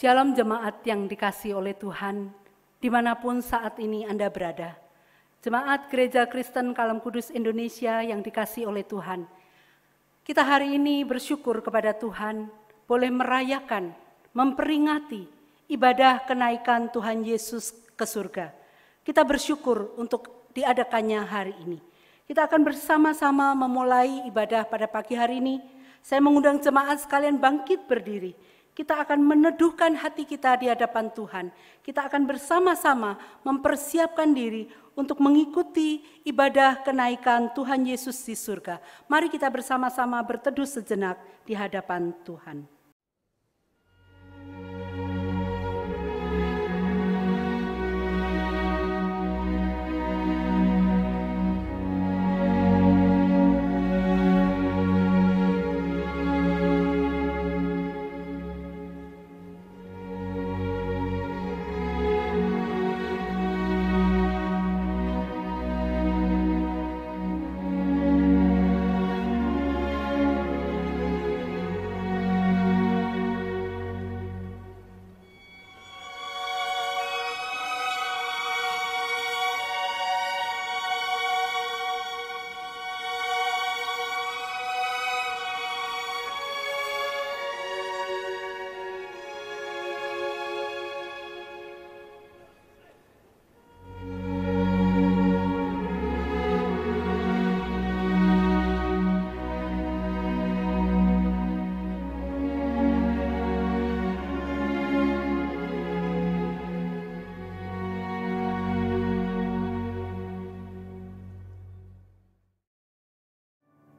Shalom jemaat yang dikasihi oleh Tuhan, dimanapun saat ini Anda berada. Jemaat Gereja Kristen Kalem Kudus Indonesia yang dikasihi oleh Tuhan. Kita hari ini bersyukur kepada Tuhan, boleh merayakan, memperingati ibadah kenaikan Tuhan Yesus ke surga. Kita bersyukur untuk diadakannya hari ini. Kita akan bersama-sama memulai ibadah pada pagi hari ini. Saya mengundang jemaat sekalian bangkit berdiri. Kita akan meneduhkan hati kita di hadapan Tuhan. Kita akan bersama-sama mempersiapkan diri untuk mengikuti ibadah kenaikan Tuhan Yesus di surga. Mari kita bersama-sama berteduh sejenak di hadapan Tuhan.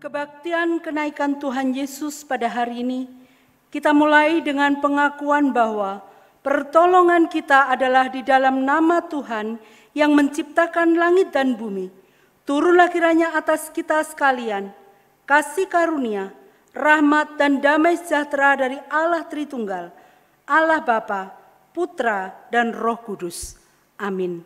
Kebaktian kenaikan Tuhan Yesus pada hari ini, kita mulai dengan pengakuan bahwa pertolongan kita adalah di dalam nama Tuhan yang menciptakan langit dan bumi. Turunlah kiranya atas kita sekalian, kasih karunia, rahmat dan damai sejahtera dari Allah Tritunggal, Allah Bapa, Putra dan Roh Kudus. Amin.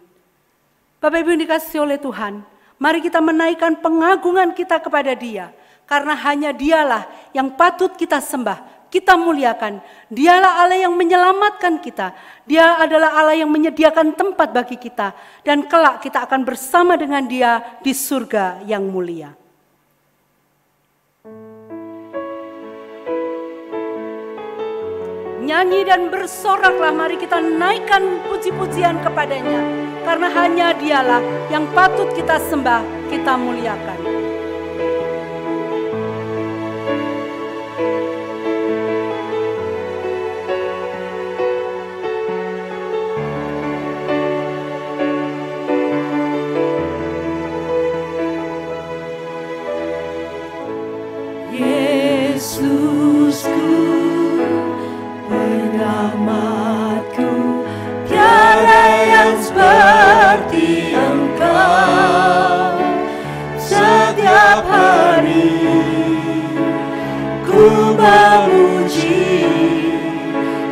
Bapak Ibu yang dikasihi oleh Tuhan, mari kita menaikkan pengagungan kita kepada Dia, karena hanya Dialah yang patut kita sembah, kita muliakan. Dialah Allah yang menyelamatkan kita. Dia adalah Allah yang menyediakan tempat bagi kita, dan kelak kita akan bersama dengan Dia di surga yang mulia. Nyanyi dan bersoraklah, mari kita naikkan puji-pujian kepadanya. Karena hanya Dialah yang patut kita sembah, kita muliakan. Yesusku, penyelamatku, tiada yang seperti Engkau. Setiap hari ku memuji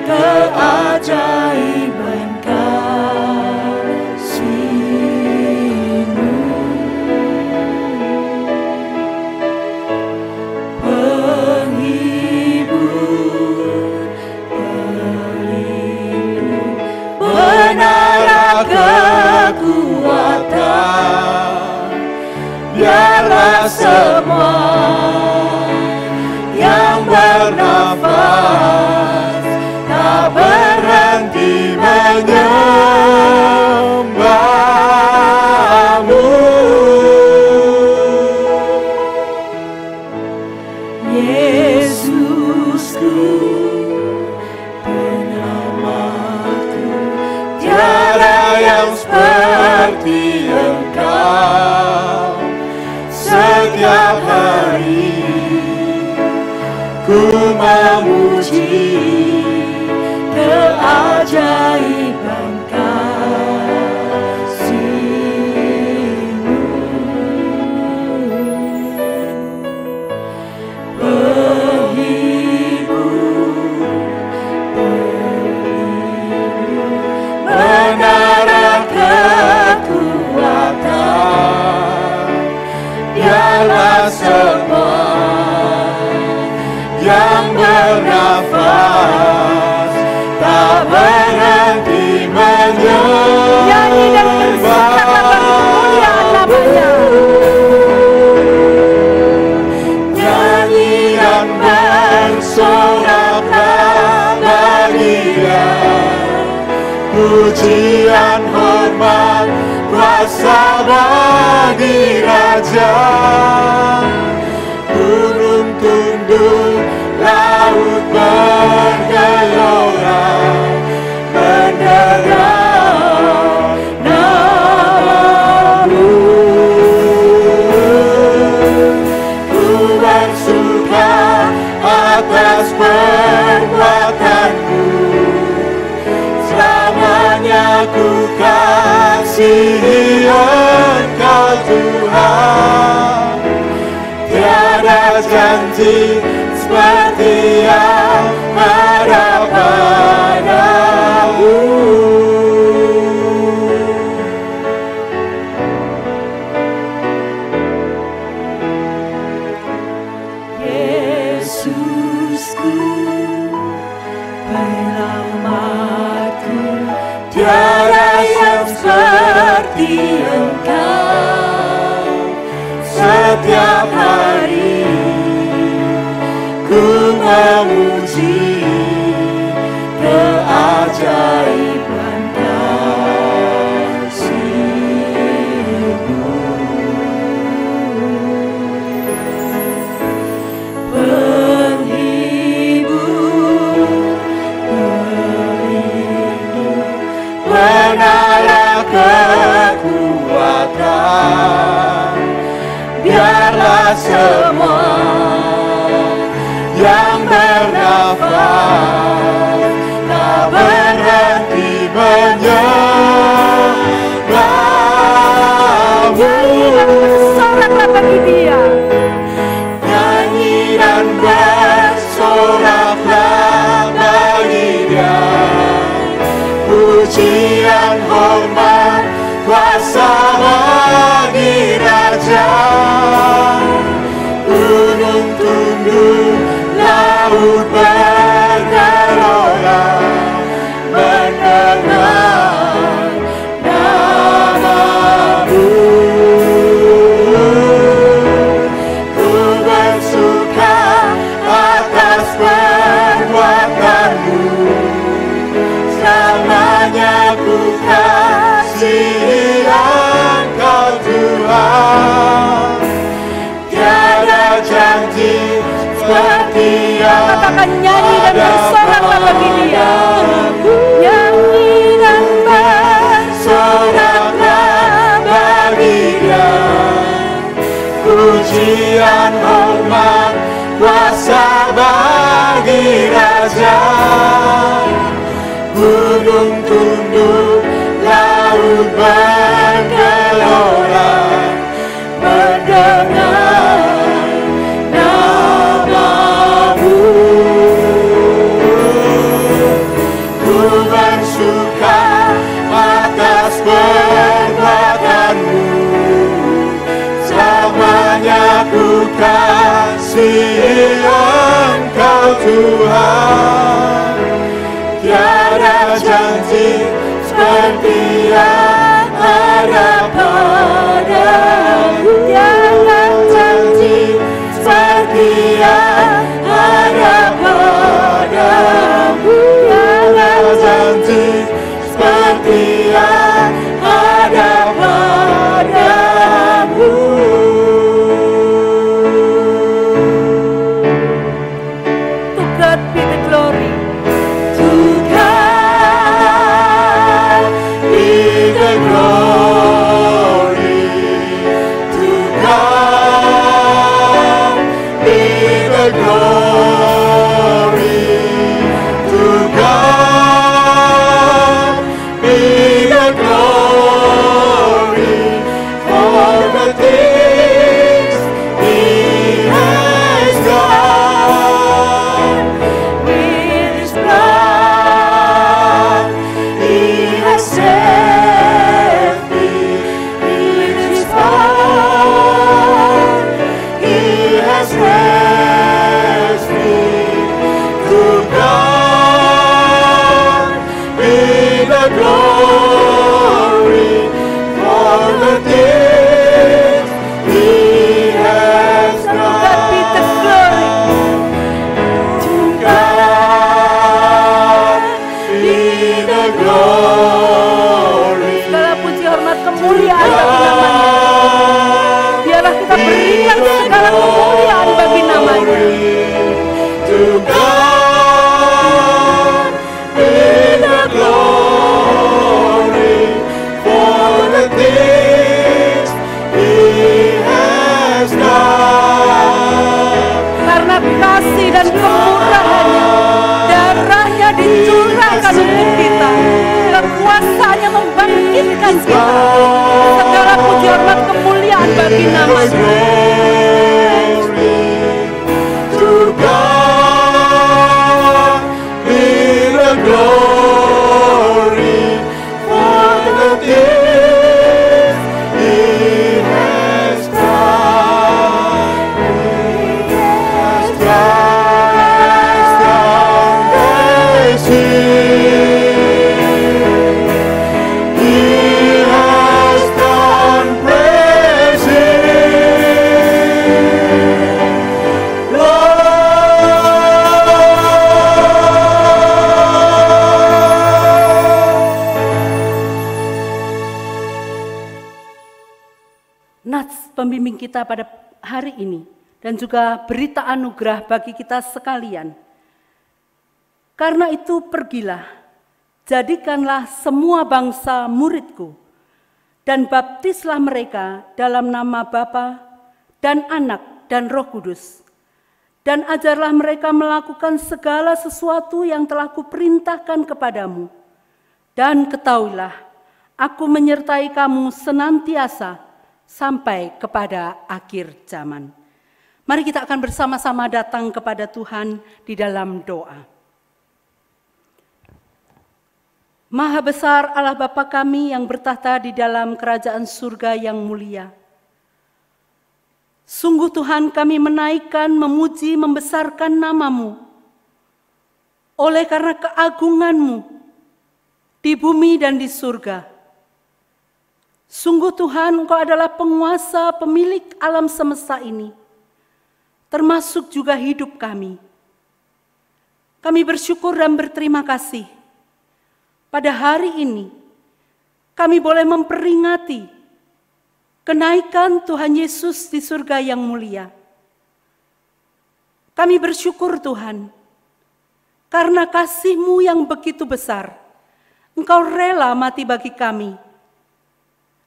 keajaiban kasih-Mu. Penghibur, pelindung, penara kekuatan, biarlah semua yang bernafas tak berhenti menyembah-Mu. Yesusku, penyelamatku, tiada yang seperti Engkau. Setiap hari ku memuji keajaiban kasih-Mu. Penghibur, pelindung, menara kekuatan, biarlah semua yang bernafas tak Pujian, hormat, kuasa bagi Raja. Gunung tunduk, laut bergelora, mendengar nama-Mu. Ku bersuka atas perbuatan-Mu, selamanya ku kasihi Engkau Tuhan. Tiada janji seperti yang ada padamu. Yesusku, penyelamatku, tiada yang seperti Engkau. Setiap hari ku memuji keajaiban kasih-Mu. Penghibur, pelindung, menara kekuatan, biarlah semua yang bernafas tak berhenti menyembah-Mu. Soraklah bagi Dia. Nyanyi dan bersoraklah bagi Dia. Pujian, hormat, kuasa bagi Raja. Gunung tunduk, laut bergelora, mendengar nama-Mu. Ku bersuka atas perbuatan-Mu, selamanya ku kasihi Engkau Tuhan. Tiada janji seperti yang Katakan nyanyi dan bersoraklah bagi Dia. Nyanyi dan bersoraklah bagi Dia. Pujian, hormat, kuasa bagi Raja. Gunung tunduk, laut bergelora, mendengar nama-Mu. Ku bersuka atas perbuatan-Mu, selamanya ku kasihi Engkau Tuhan. Tiada janji seperti yang ada padamu. Tiada janji seperti yang ada padamu. Tiada janji seperti yang ada padamu. To God be the glory. To God be the glory. To God be the glory. To God be the glory for the things He has done. With His blood He has saved me. With His power He has raised me. To God be the glory for the things He has done. To God be the glory. membangkitkan kita. Segala puji hormat kemuliaan bagi nama-Nya. To God be the glory for the things He has done. He has cast down the sea. He has done praising. Nats pembimbing kita pada hari ini dan juga berita anugerah bagi kita sekalian. Karena itu pergilah, jadikanlah semua bangsa muridku dan baptislah mereka dalam nama Bapa dan Anak dan Roh Kudus. Dan ajarlah mereka melakukan segala sesuatu yang telah kuperintahkan kepadamu. Dan ketahuilah, aku menyertai kamu senantiasa sampai kepada akhir zaman. Mari kita akan bersama-sama datang kepada Tuhan di dalam doa. Maha besar Allah Bapa kami yang bertahta di dalam kerajaan surga yang mulia. Sungguh Tuhan, kami menaikkan, memuji, membesarkan nama-Mu. Oleh karena keagungan-Mu di bumi dan di surga. Sungguh Tuhan, Engkau adalah penguasa, pemilik alam semesta ini, termasuk juga hidup kami. Kami bersyukur dan berterima kasih. Pada hari ini, kami boleh memperingati kenaikan Tuhan Yesus di surga yang mulia. Kami bersyukur Tuhan, karena kasih-Mu yang begitu besar, Engkau rela mati bagi kami.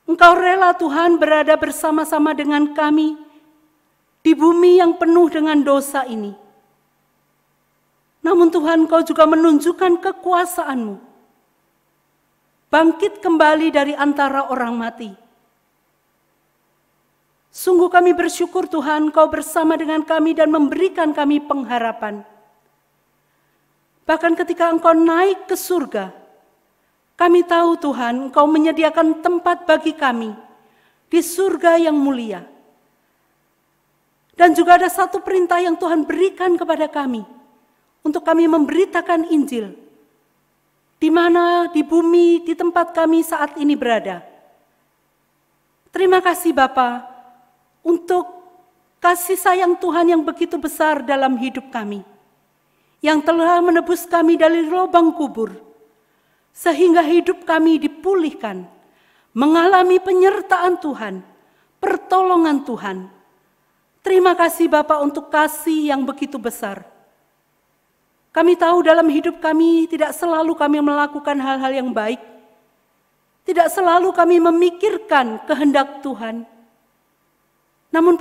Engkau rela Tuhan berada bersama-sama dengan kami di bumi yang penuh dengan dosa ini. Namun Tuhan, Engkau juga menunjukkan kekuasaan-Mu. Bangkit kembali dari antara orang mati. Sungguh kami bersyukur Tuhan, Engkau bersama dengan kami dan memberikan kami pengharapan. Bahkan ketika Engkau naik ke surga, kami tahu Tuhan, Engkau menyediakan tempat bagi kami di surga yang mulia. Dan juga ada satu perintah yang Tuhan berikan kepada kami, untuk kami memberitakan Injil, di mana di bumi, di tempat kami saat ini berada. Terima kasih Bapa, untuk kasih sayang Tuhan yang begitu besar dalam hidup kami, yang telah menebus kami dari lubang kubur, sehingga hidup kami dipulihkan, mengalami penyertaan Tuhan, pertolongan Tuhan. Terima kasih Bapa untuk kasih yang begitu besar. Kami tahu dalam hidup kami tidak selalu kami melakukan hal-hal yang baik. Tidak selalu kami memikirkan kehendak Tuhan. Namun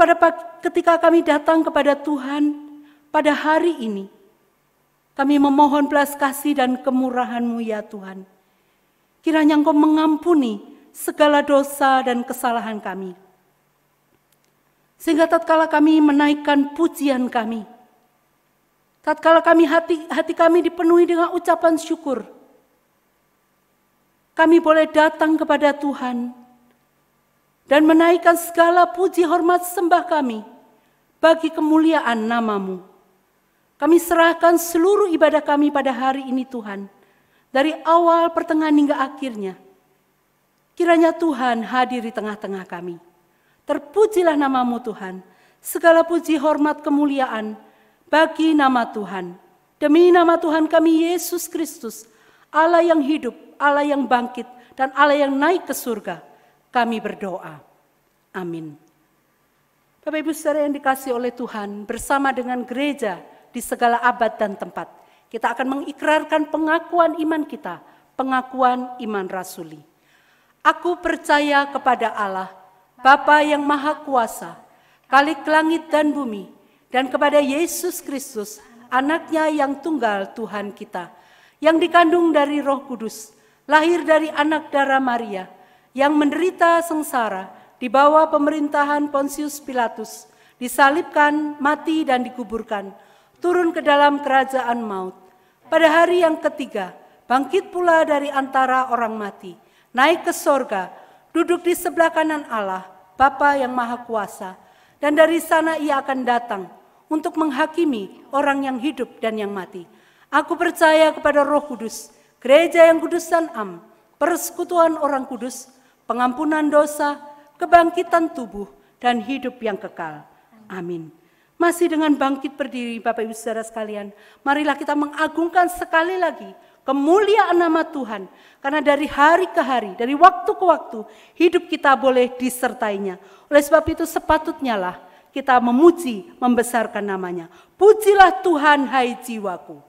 ketika kami datang kepada Tuhan pada hari ini, kami memohon belas kasih dan kemurahan-Mu ya Tuhan. Kiranya Engkau mengampuni segala dosa dan kesalahan kami. Sehingga tatkala kami menaikkan pujian kami, tatkala hati kami dipenuhi dengan ucapan syukur, kami boleh datang kepada Tuhan dan menaikkan segala puji hormat sembah kami bagi kemuliaan nama-Mu. Kami serahkan seluruh ibadah kami pada hari ini Tuhan, dari awal, pertengahan hingga akhirnya. Kiranya Tuhan hadir di tengah-tengah kami. Terpujilah nama-Mu Tuhan, segala puji hormat kemuliaan bagi nama Tuhan. Demi nama Tuhan kami Yesus Kristus, Allah yang hidup, Allah yang bangkit, dan Allah yang naik ke surga, kami berdoa. Amin. Bapak Ibu Saudara yang dikasihi oleh Tuhan, bersama dengan gereja di segala abad dan tempat, kita akan mengikrarkan pengakuan iman kita, pengakuan iman rasuli. Aku percaya kepada Allah, Bapa yang Maha Kuasa, Khalik langit dan bumi, dan kepada Yesus Kristus, Anak-Nya yang tunggal Tuhan kita, yang dikandung dari Roh Kudus, lahir dari anak darah Maria, yang menderita sengsara di bawah pemerintahan Pontius Pilatus, disalibkan, mati dan dikuburkan, turun ke dalam kerajaan maut. Pada hari yang ketiga, bangkit pula dari antara orang mati, naik ke sorga, duduk di sebelah kanan Allah, Bapa yang Maha Kuasa, dan dari sana ia akan datang untuk menghakimi orang yang hidup dan yang mati. Aku percaya kepada Roh Kudus, gereja yang kudus dan am, persekutuan orang kudus, pengampunan dosa, kebangkitan tubuh, dan hidup yang kekal. Amin. Masih dengan bangkit berdiri, Bapak Ibu Saudara sekalian, marilah kita mengagungkan sekali lagi kemuliaan nama Tuhan. Karena dari hari ke hari, dari waktu ke waktu, hidup kita boleh disertainya. Oleh sebab itu sepatutnya lah kita memuji, membesarkan namanya. Pujilah Tuhan, hai jiwaku.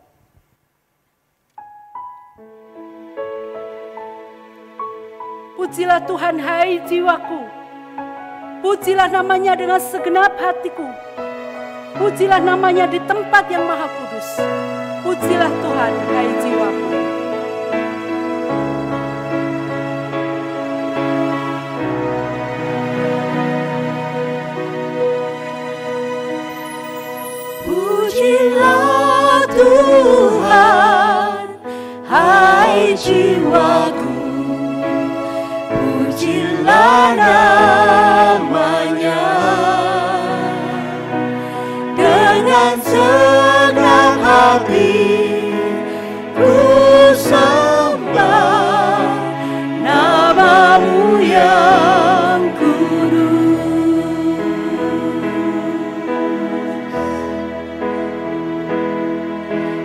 Pujilah Tuhan, hai jiwaku. Pujilah namanya dengan segenap hatiku. Pujilah namanya di tempat yang maha kudus. Pujilah Tuhan, hai jiwaku. Pujilah Tuhan, hai jiwaku. Pujilah namanya dengan senang hati. Ku sembah namamu yang kudus.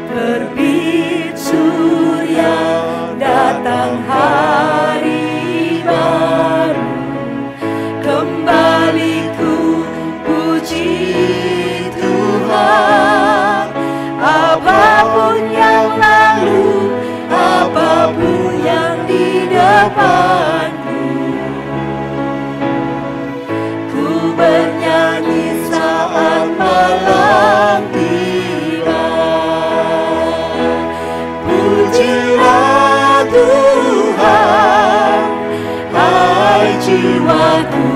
Terbit surya, datang hari baru, kembali ku puji Tuhan. Apapun yang lalu, apapun yang di depanku, ku bernyanyi saat malam tiba. Pujilah Tuhan, hai jiwaku.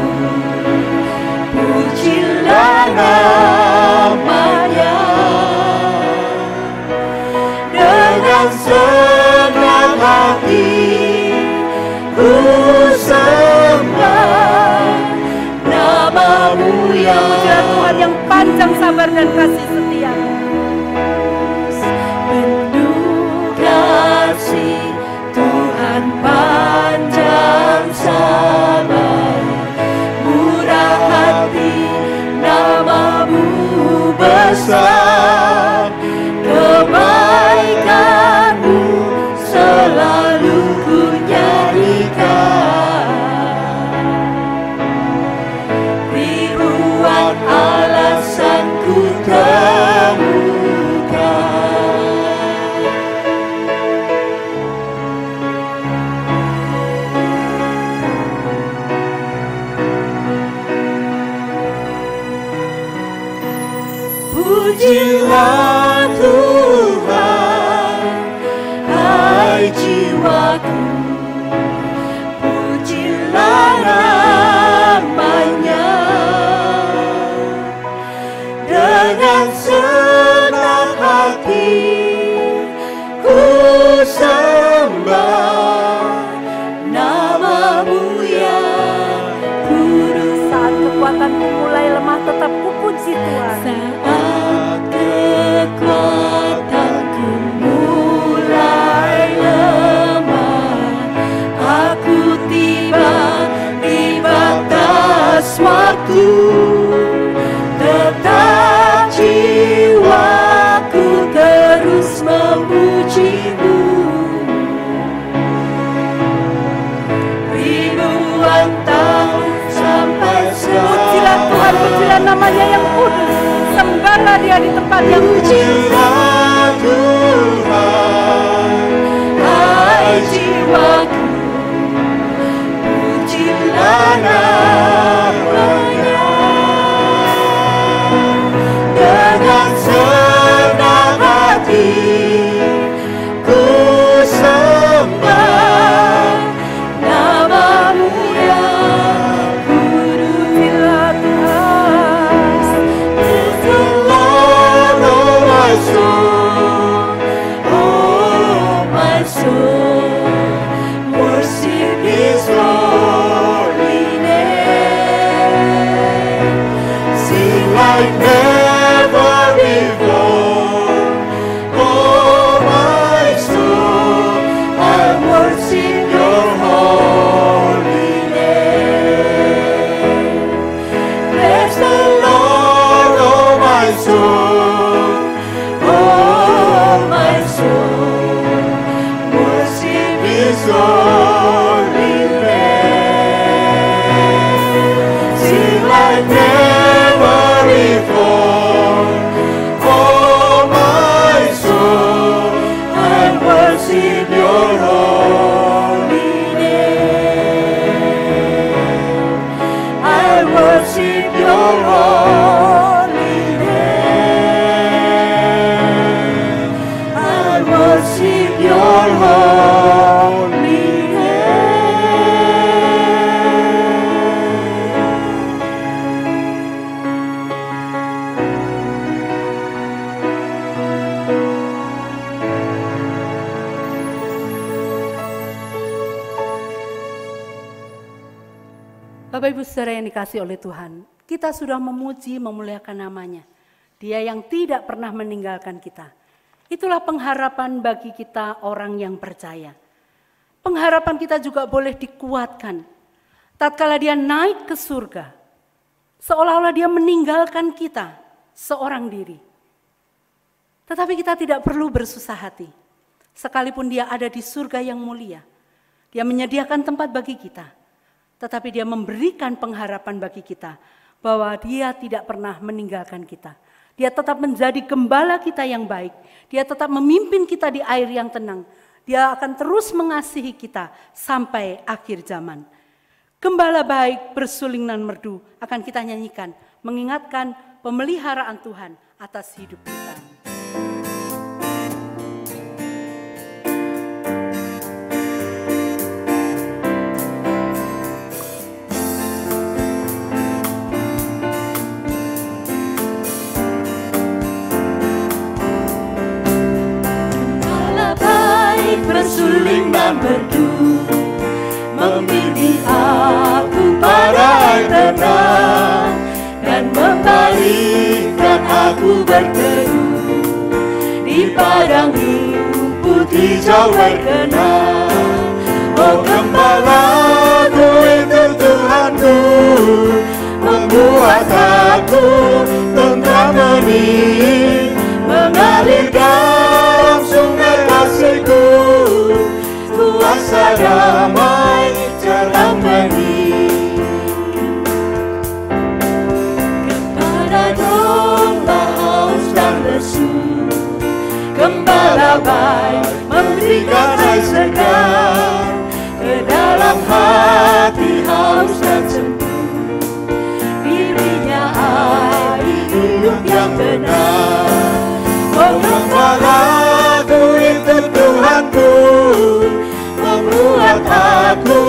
Pujilah namanya dengan senang hati. Ku sembah namamu yang Pujilah Tuhan yang panjang sabar dan kasih setia. penuh kasih. Tuhan panjang sabar, murah hati, namamu besar. Kebaikanmu selalu ku nyanyikan. Ribuan alasan ku temukan. Pujilah Tuhan, hai jiwaku. Pujilah namanya dengan senang hati. Ku sembah namamu yang kudus. Saat kekuatanku mulai lemah, tetap kupuji Tuhan. Saat kekuatanku mulai lemah, aku tiba di batas waktu. Tetap jiwaku terus memujimu. Ribuan tahun sampai Pujilah Tuhan, pujilah namanya yang kudus. Sembahlah dia di tempat yang kudus. Pujilah Tuhan, hai jiwaku. Pujilah namanya dengan senang hati. Ku sembah namamu Bapak Ibu Saudara yang dikasihi oleh Tuhan, kita sudah memuji, memuliakan namanya. Dia yang tidak pernah meninggalkan kita. Itulah pengharapan bagi kita orang yang percaya. Pengharapan kita juga boleh dikuatkan. Tatkala dia naik ke surga, seolah-olah dia meninggalkan kita seorang diri. Tetapi kita tidak perlu bersusah hati. Sekalipun dia ada di surga yang mulia, dia menyediakan tempat bagi kita. Tetapi dia memberikan pengharapan bagi kita bahwa dia tidak pernah meninggalkan kita. Dia tetap menjadi gembala kita yang baik. Dia tetap memimpin kita di air yang tenang. Dia akan terus mengasihi kita sampai akhir zaman. Gembala baik bersuling nan merdu akan kita nyanyikan, mengingatkan pemeliharaan Tuhan atas hidup kita. Bersuling dan merdu, membimbing aku pada air tenang, dan membalikkan aku berteduh di padang rumput hijau berkenan. Oh gembalaku itu Tuhanku, membuat aku tentram hening, mengalir dalam sungai kasih-Ku. Kuasa damai cerang bening, kepada domba haus dan lesu, gembala baik memberikan air segar, ke dalam hati haus dan sendu, dirinya air hidup yang benar. Oh gembalaku itu Tuhanku, membuat aku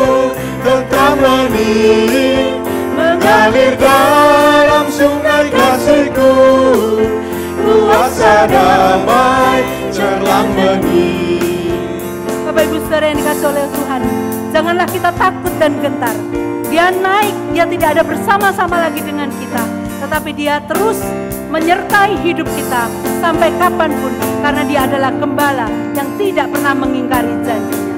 tentram hening, mengalir dalam sungai kasih-Ku. Kuasa damai cerlang bening. Bapak Ibu Saudara yang dikasihi oleh Tuhan, janganlah kita takut dan gentar. Dia naik, dia tidak ada bersama-sama lagi dengan kita, tetapi dia terus menyertai hidup kita sampai kapanpun, karena dia adalah gembala yang tidak pernah mengingkari janjinya.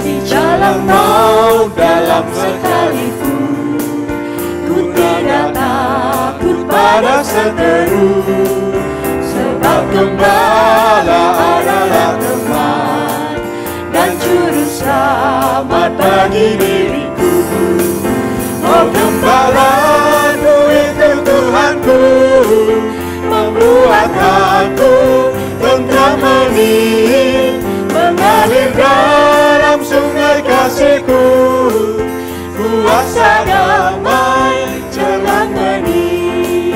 Di jalan maut dalam sekalipun, ku tidak takut pada seteru, sebab gembala adalah teman dan juru selamat bagi diriku. Oh gembalaku itu Tuhanku, membuat aku tentram hening, mengalir dalam sungai kasih-Ku. Kuasa damai cerang bening.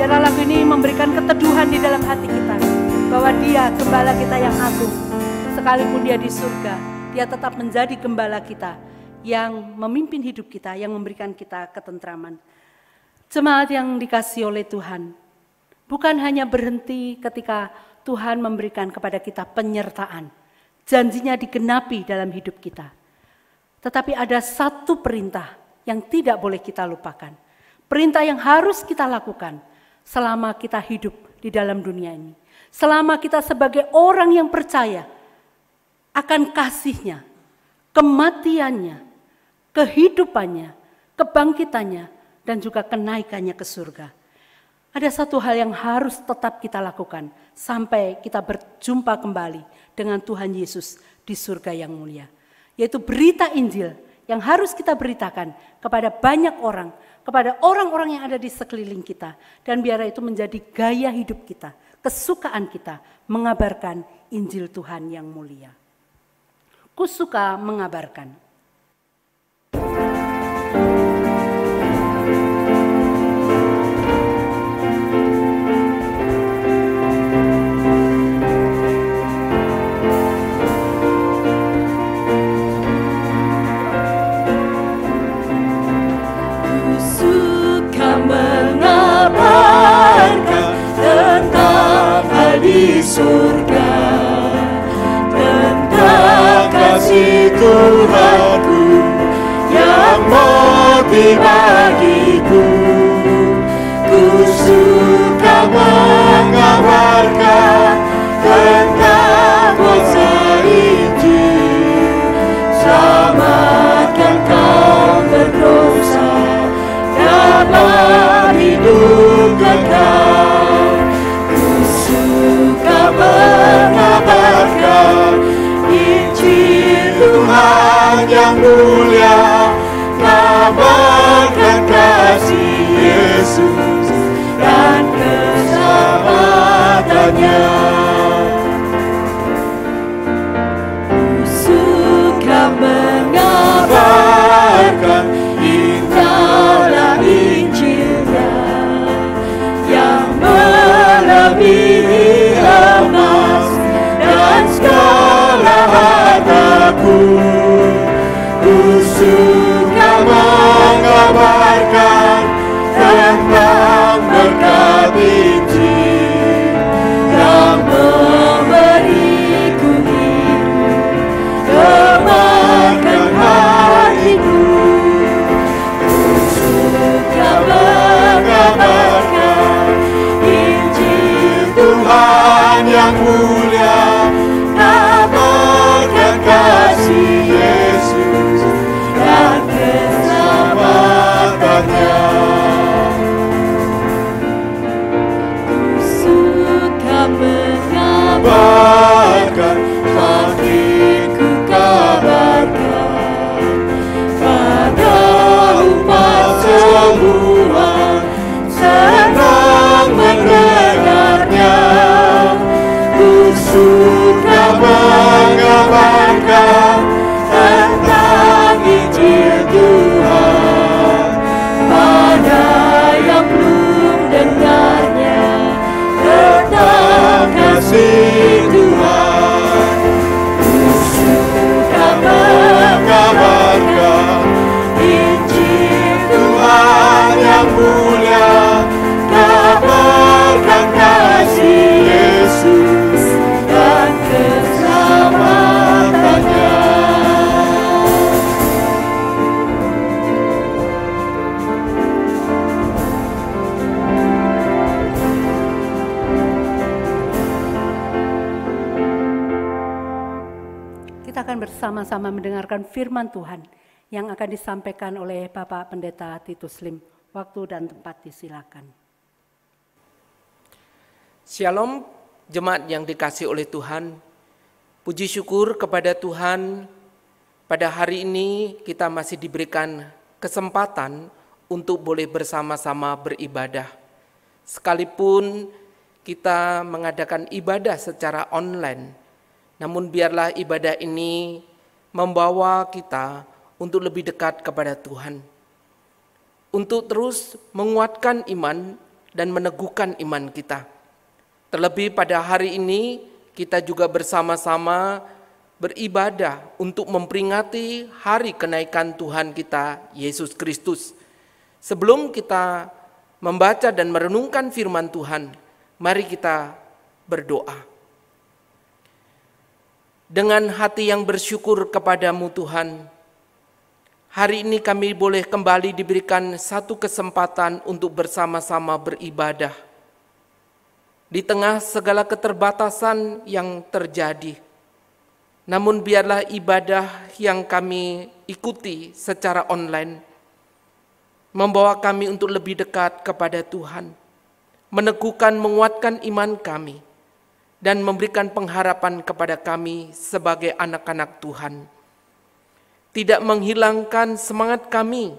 Biarlah lagu ini memberikan keteduhan di dalam hati kita, bahwa dia gembala kita yang agung. Sekalipun dia di surga, dia tetap menjadi gembala kita yang memimpin hidup kita, yang memberikan kita ketentraman. Jemaat yang dikasihi oleh Tuhan, bukan hanya berhenti ketika Tuhan memberikan kepada kita penyertaan, janjinya digenapi dalam hidup kita. Tetapi ada satu perintah yang tidak boleh kita lupakan. Perintah yang harus kita lakukan selama kita hidup di dalam dunia ini. Selama kita sebagai orang yang percaya akan kasih-Nya, kematiannya, kehidupannya, kebangkitannya, dan juga kenaikannya ke surga. Ada satu hal yang harus tetap kita lakukan sampai kita berjumpa kembali dengan Tuhan Yesus di surga yang mulia. Yaitu berita Injil yang harus kita beritakan kepada banyak orang, kepada orang-orang yang ada di sekeliling kita. Dan biar itu menjadi gaya hidup kita, kesukaan kita mengabarkan Injil Tuhan yang mulia. Ku suka mengabarkan. Di surga Tuhanku yang mati bagiku. Ku suka mengabarkan tentang kuasa Injil. Selamatkan kaum berdosa, dapat hidup kekal. Ku suka mengabarkan Injil Tuhan yang mulia, kabarkan kasih Yesus dan keselamatannya. Ku suka mengabarkan indahnya Injilnya yang melebihi emas dan segala hartaku. Ku suka mengabarkan tentang berkat Injil yang memberiku hidup, gemarkan hatiku. Ku suka mengabarkan Injil Tuhan yang mulia, kabarkan kasih Yesus dan keselamatannya. Kabarkan, makin ku kabarkan pada umat semua, senang mendengarnya. Ku suka mengabarkan tentang Injil Tuhan pada yang belum dengarnya, tentang kasih Tuhan. Ku suka mengabarkan Injil Tuhan yang mulia, kabarkan kasih Yesus dan keselamatannya. Kita akan bersama-sama mendengarkan firman Tuhan yang akan disampaikan oleh Bapak Pendeta Titus Lim. Waktu dan tempat disilakan. Shalom, jemaat yang dikasihi oleh Tuhan. Puji syukur kepada Tuhan, pada hari ini kita masih diberikan kesempatan untuk boleh bersama-sama beribadah. Sekalipun kita mengadakan ibadah secara online, namun biarlah ibadah ini membawa kita untuk lebih dekat kepada Tuhan, untuk terus menguatkan iman dan meneguhkan iman kita. Terlebih pada hari ini kita juga bersama-sama beribadah untuk memperingati hari kenaikan Tuhan kita Yesus Kristus. Sebelum kita membaca dan merenungkan firman Tuhan, mari kita berdoa. Dengan hati yang bersyukur kepadamu Tuhan, hari ini kami boleh kembali diberikan satu kesempatan untuk bersama-sama beribadah. Di tengah segala keterbatasan yang terjadi, namun biarlah ibadah yang kami ikuti secara online membawa kami untuk lebih dekat kepada Tuhan, meneguhkan, menguatkan iman kami, dan memberikan pengharapan kepada kami sebagai anak-anak Tuhan. Tidak menghilangkan semangat kami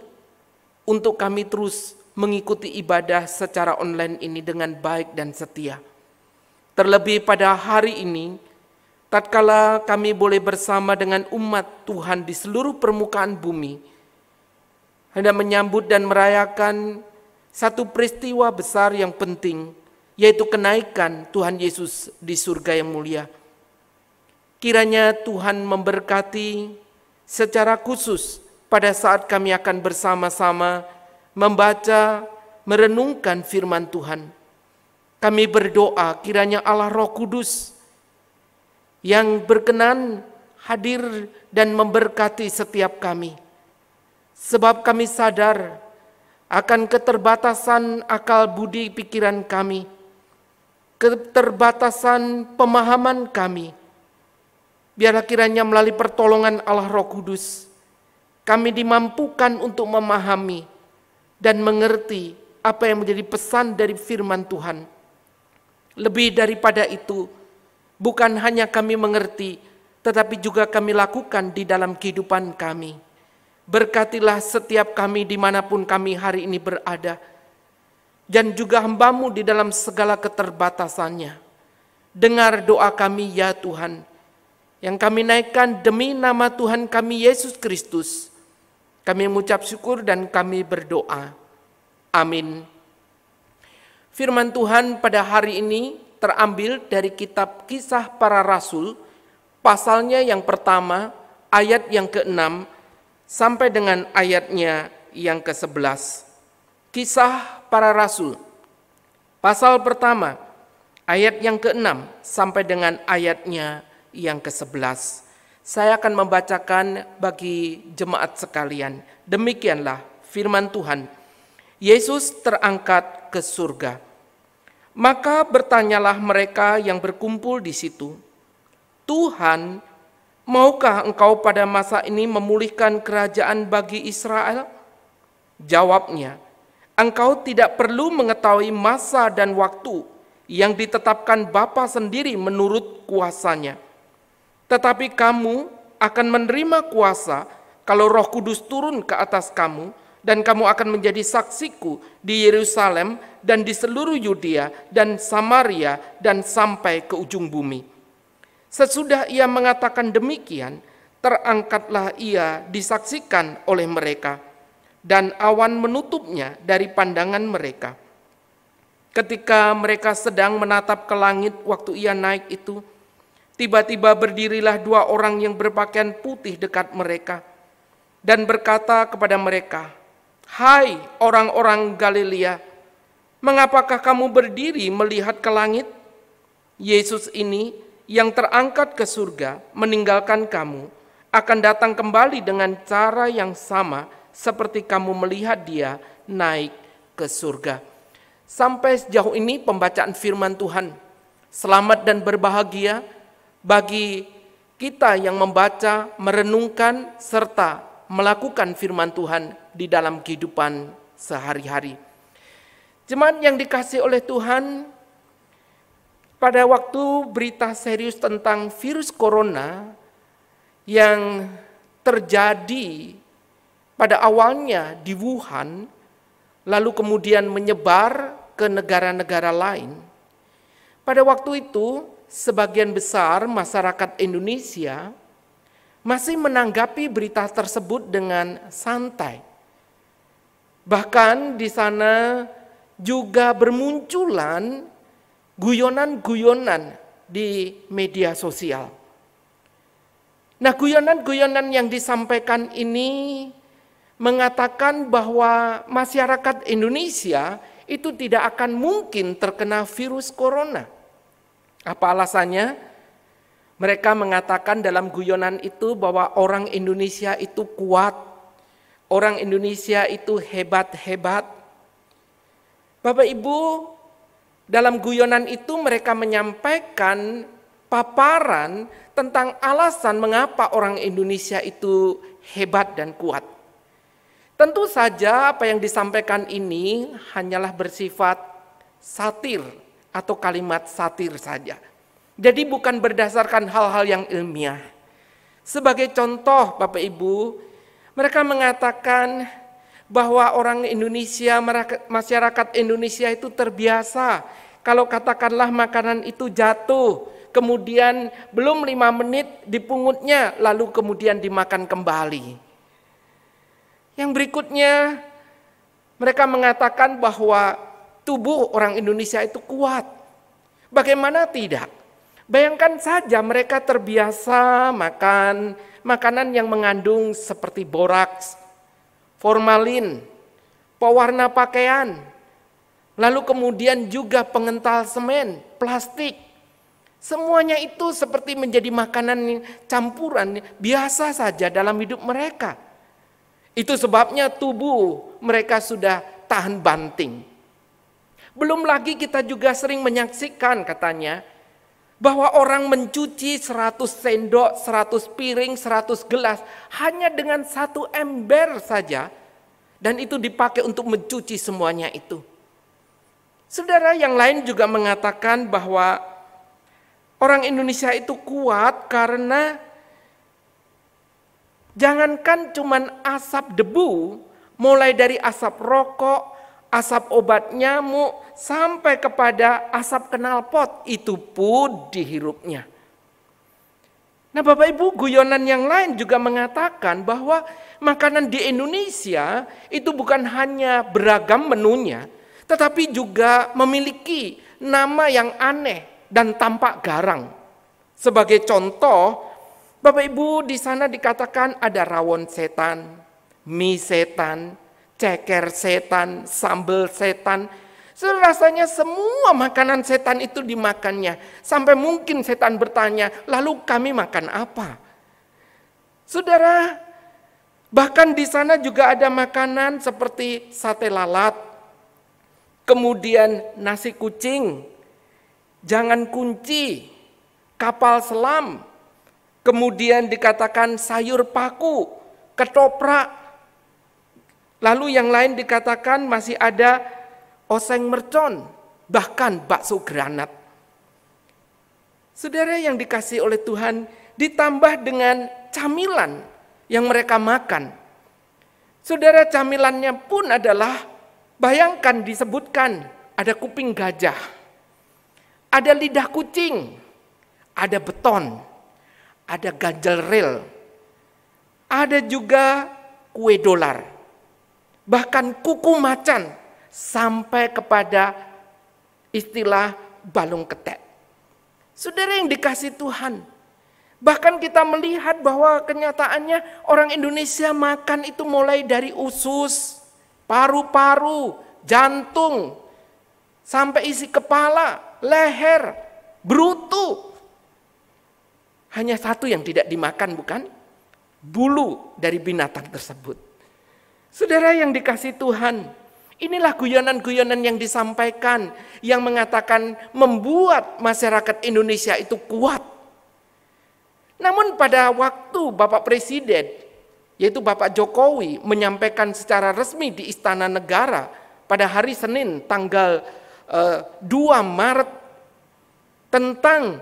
untuk kami terus mengikuti ibadah secara online ini dengan baik dan setia. Terlebih pada hari ini, tatkala kami boleh bersama dengan umat Tuhan di seluruh permukaan bumi, hendak menyambut dan merayakan satu peristiwa besar yang penting, yaitu kenaikan Tuhan Yesus di surga yang mulia. Kiranya Tuhan memberkati secara khusus pada saat kami akan bersama-sama membaca, merenungkan firman Tuhan. Kami berdoa kiranya Allah Roh Kudus yang berkenan hadir dan memberkati setiap kami. Sebab kami sadar akan keterbatasan akal budi pikiran kami, keterbatasan pemahaman kami. Biarlah kiranya melalui pertolongan Allah Roh Kudus, kami dimampukan untuk memahami dan mengerti apa yang menjadi pesan dari firman Tuhan. Lebih daripada itu, bukan hanya kami mengerti, tetapi juga kami lakukan di dalam kehidupan kami. Berkatilah setiap kami dimanapun kami hari ini berada, dan juga hamba-Mu di dalam segala keterbatasannya. Dengar doa kami ya Tuhan, yang kami naikkan demi nama Tuhan kami Yesus Kristus. Kami mengucap syukur dan kami berdoa. Amin. Firman Tuhan pada hari ini terambil dari kitab Kisah Para Rasul, pasalnya yang pertama, ayat yang ke-6, sampai dengan ayatnya yang ke-11. Kisah Para Rasul, pasal pertama, ayat yang ke-6 sampai dengan ayatnya yang ke-11. Saya akan membacakan bagi jemaat sekalian. Demikianlah firman Tuhan. Yesus terangkat ke surga. Maka bertanyalah mereka yang berkumpul di situ, Tuhan, maukah engkau pada masa ini memulihkan kerajaan bagi Israel? Jawabnya, engkau tidak perlu mengetahui masa dan waktu yang ditetapkan Bapa sendiri menurut kuasanya. Tetapi kamu akan menerima kuasa kalau Roh Kudus turun ke atas kamu, dan kamu akan menjadi saksiku di Yerusalem dan di seluruh Yudea dan Samaria dan sampai ke ujung bumi. Sesudah ia mengatakan demikian, terangkatlah ia disaksikan oleh mereka, dan awan menutupnya dari pandangan mereka. Ketika mereka sedang menatap ke langit waktu ia naik itu, tiba-tiba berdirilah dua orang yang berpakaian putih dekat mereka dan berkata kepada mereka, "Hai orang-orang Galilea, mengapakah kamu berdiri melihat ke langit? Yesus ini yang terangkat ke surga meninggalkan kamu akan datang kembali dengan cara yang sama seperti kamu melihat dia naik ke surga." Sampai sejauh ini pembacaan firman Tuhan. Selamat dan berbahagia bagi kita yang membaca, merenungkan, serta melakukan firman Tuhan di dalam kehidupan sehari-hari. Jemaat yang dikasihi oleh Tuhan, pada waktu berita serius tentang virus corona yang terjadi pada awalnya di Wuhan, lalu kemudian menyebar ke negara-negara lain. Pada waktu itu, sebagian besar masyarakat Indonesia masih menanggapi berita tersebut dengan santai. Bahkan di sana juga bermunculan guyonan-guyonan di media sosial. Nah, guyonan-guyonan yang disampaikan ini mengatakan bahwa masyarakat Indonesia itu tidak akan mungkin terkena virus corona. Apa alasannya? Mereka mengatakan dalam guyonan itu bahwa orang Indonesia itu kuat, orang Indonesia itu hebat-hebat. Bapak Ibu, dalam guyonan itu mereka menyampaikan paparan tentang alasan mengapa orang Indonesia itu hebat dan kuat. Tentu saja apa yang disampaikan ini hanyalah bersifat satir atau kalimat satir saja. Jadi bukan berdasarkan hal-hal yang ilmiah. Sebagai contoh Bapak Ibu, mereka mengatakan bahwa orang Indonesia, masyarakat Indonesia itu terbiasa kalau katakanlah makanan itu jatuh, kemudian belum 5 menit dipungutnya, lalu kemudian dimakan kembali. Yang berikutnya, mereka mengatakan bahwa tubuh orang Indonesia itu kuat. Bagaimana tidak? Bayangkan saja mereka terbiasa makan makanan yang mengandung seperti boraks, formalin, pewarna pakaian, lalu kemudian juga pengental semen, plastik. Semuanya itu seperti menjadi makanan campuran biasa saja dalam hidup mereka. Itu sebabnya tubuh mereka sudah tahan banting. Belum lagi kita juga sering menyaksikan katanya bahwa orang mencuci 100 sendok, 100 piring, 100 gelas hanya dengan 1 ember saja. Dan itu dipakai untuk mencuci semuanya itu. Saudara, yang lain juga mengatakan bahwa orang Indonesia itu kuat karena jangankan cuman asap debu, mulai dari asap rokok, asap obat nyamuk, sampai kepada asap knalpot, itu pun dihirupnya. Nah Bapak Ibu, guyonan yang lain juga mengatakan bahwa makanan di Indonesia itu bukan hanya beragam menunya, tetapi juga memiliki nama yang aneh dan tampak garang. Sebagai contoh, Bapak Ibu, di sana dikatakan ada rawon setan, mie setan, ceker setan, sambal setan. Rasanya semua makanan setan itu dimakannya. Sampai mungkin setan bertanya, lalu kami makan apa? Saudara, bahkan di sana juga ada makanan seperti sate lalat, kemudian nasi kucing, jangan kunci, kapal selam, kemudian dikatakan sayur paku, ketoprak, lalu yang lain dikatakan masih ada oseng mercon, bahkan bakso granat. Saudara yang dikasihi oleh Tuhan, ditambah dengan camilan yang mereka makan. Saudara, camilannya pun adalah, bayangkan disebutkan, ada kuping gajah, ada lidah kucing, ada beton, ada ganjel rel, ada juga kue dolar, bahkan kuku macan, sampai kepada istilah balung ketek. Saudara yang dikasihi Tuhan, bahkan kita melihat bahwa kenyataannya orang Indonesia makan itu mulai dari usus, paru-paru, jantung, sampai isi kepala, leher, brutu. Hanya satu yang tidak dimakan, bukan? Bulu dari binatang tersebut. Saudara yang dikasihi Tuhan, inilah guyonan-guyonan yang disampaikan, yang mengatakan membuat masyarakat Indonesia itu kuat. Namun pada waktu Bapak Presiden, yaitu Bapak Jokowi, menyampaikan secara resmi di Istana Negara pada hari Senin tanggal 2 Maret tentang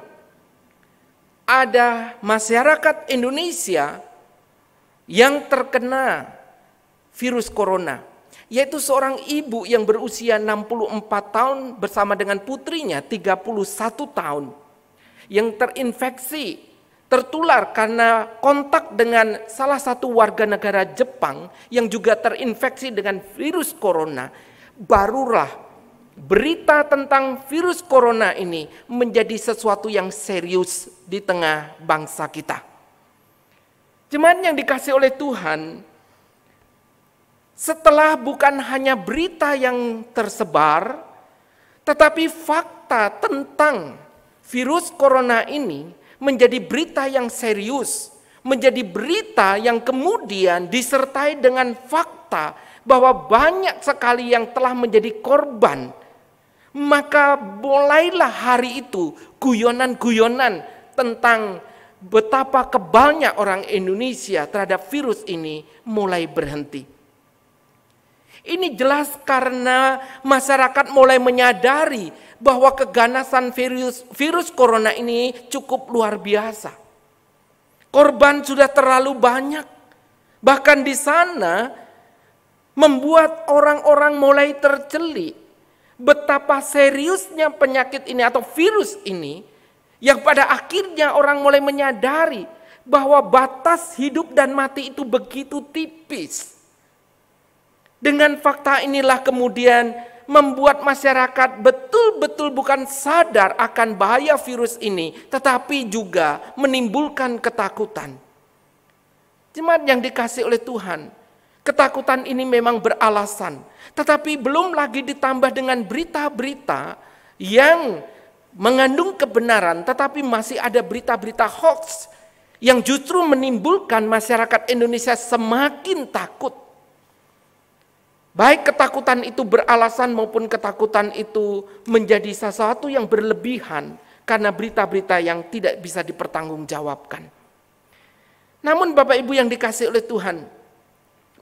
ada masyarakat Indonesia yang terkena virus corona, yaitu seorang ibu yang berusia 64 tahun bersama dengan putrinya 31 tahun yang terinfeksi, tertular karena kontak dengan salah satu warga negara Jepang yang juga terinfeksi dengan virus corona. Barulah berita tentang virus corona ini menjadi sesuatu yang serius di tengah bangsa kita. Jemaat yang dikasihi oleh Tuhan, setelah bukan hanya berita yang tersebar, tetapi fakta tentang virus corona ini menjadi berita yang serius, menjadi berita yang kemudian disertai dengan fakta bahwa banyak sekali yang telah menjadi korban. Maka mulailah hari itu guyonan-guyonan tentang betapa kebalnya orang Indonesia terhadap virus ini mulai berhenti. Ini jelas karena masyarakat mulai menyadari bahwa keganasan virus corona ini cukup luar biasa. Korban sudah terlalu banyak. Bahkan di sana membuat orang-orang mulai tercelik betapa seriusnya penyakit ini atau virus ini, yang pada akhirnya orang mulai menyadari bahwa batas hidup dan mati itu begitu tipis. Dengan fakta inilah kemudian membuat masyarakat betul-betul bukan sadar akan bahaya virus ini, tetapi juga menimbulkan ketakutan. Jemaat yang dikasihi oleh Tuhan, ketakutan ini memang beralasan, tetapi belum lagi ditambah dengan berita-berita yang mengandung kebenaran, tetapi masih ada berita-berita hoax yang justru menimbulkan masyarakat Indonesia semakin takut. Baik ketakutan itu beralasan maupun ketakutan itu menjadi sesuatu yang berlebihan karena berita-berita yang tidak bisa dipertanggungjawabkan. Namun Bapak Ibu yang dikasihi oleh Tuhan,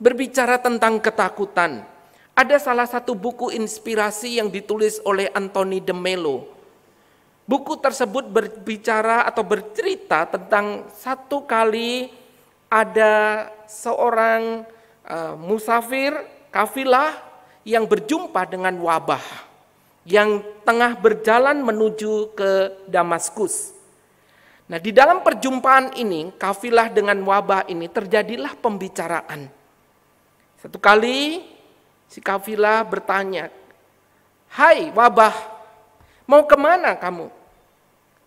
berbicara tentang ketakutan, ada salah satu buku inspirasi yang ditulis oleh Anthony de Mello. Buku tersebut berbicara atau bercerita tentang satu kali ada seorang musafir kafilah yang berjumpa dengan wabah yang tengah berjalan menuju ke Damaskus. Nah, di dalam perjumpaan ini, kafilah dengan wabah ini terjadilah pembicaraan. Satu kali si kafilah bertanya, "Hai wabah, mau kemana kamu?"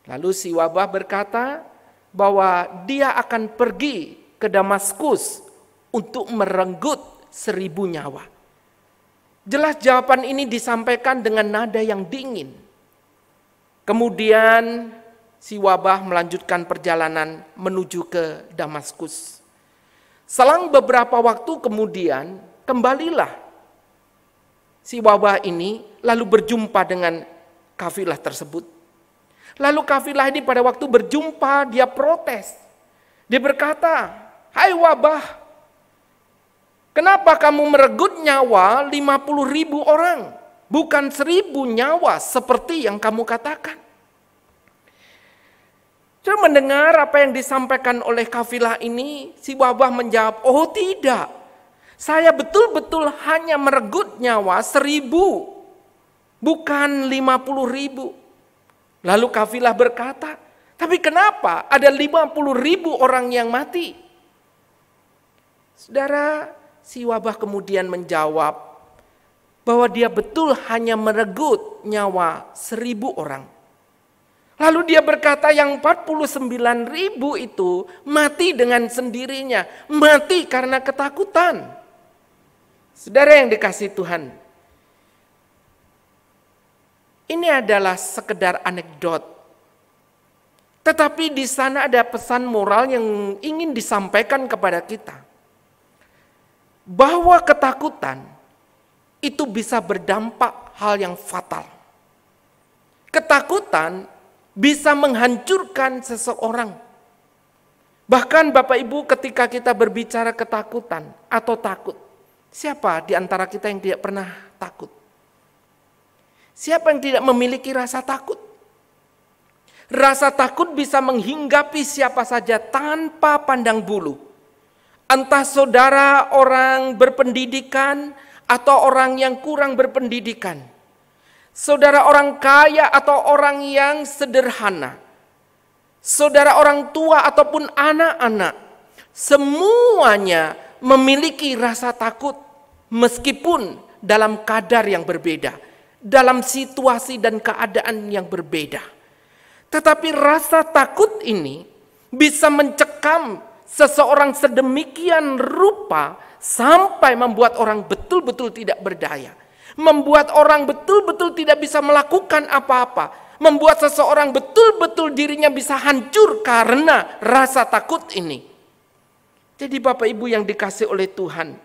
Lalu si wabah berkata bahwa dia akan pergi ke Damaskus untuk merenggut 1000 nyawa. Jelas jawaban ini disampaikan dengan nada yang dingin. Kemudian si wabah melanjutkan perjalanan menuju ke Damaskus. Selang beberapa waktu kemudian, kembalilah si wabah ini lalu berjumpa dengan kafilah tersebut. Lalu kafilah ini pada waktu berjumpa dia protes. Dia berkata, "Hai wabah, kenapa kamu merenggut nyawa 50.000 orang, bukan 1.000 nyawa seperti yang kamu katakan?" Saya mendengar apa yang disampaikan oleh kafilah ini, si wabah menjawab, "Oh tidak, saya betul-betul hanya merenggut nyawa 1.000, bukan 50.000. Lalu kafilah berkata, "Tapi kenapa ada 50.000 orang yang mati?" Saudara, si wabah kemudian menjawab bahwa dia betul hanya merenggut nyawa 1.000 orang. Lalu dia berkata yang 49.000 itu mati dengan sendirinya, mati karena ketakutan. Saudara yang dikasihi Tuhan, ini adalah sekedar anekdot. Tetapi di sana ada pesan moral yang ingin disampaikan kepada kita. Bahwa ketakutan itu bisa berdampak hal yang fatal. Ketakutan bisa menghancurkan seseorang. Bahkan Bapak Ibu ketika kita berbicara ketakutan atau takut, siapa di antara kita yang tidak pernah takut? Siapa yang tidak memiliki rasa takut? Rasa takut bisa menghinggapi siapa saja tanpa pandang bulu. Entah saudara orang berpendidikan atau orang yang kurang berpendidikan. Saudara orang kaya atau orang yang sederhana. Saudara orang tua ataupun anak-anak. Semuanya memiliki rasa takut meskipun dalam kadar yang berbeda. Dalam situasi dan keadaan yang berbeda. Tetapi rasa takut ini bisa mencekam seseorang sedemikian rupa sampai membuat orang betul-betul tidak berdaya. Membuat orang betul-betul tidak bisa melakukan apa-apa. Membuat seseorang betul-betul dirinya bisa hancur karena rasa takut ini. Jadi Bapak Ibu yang dikasihi oleh Tuhan,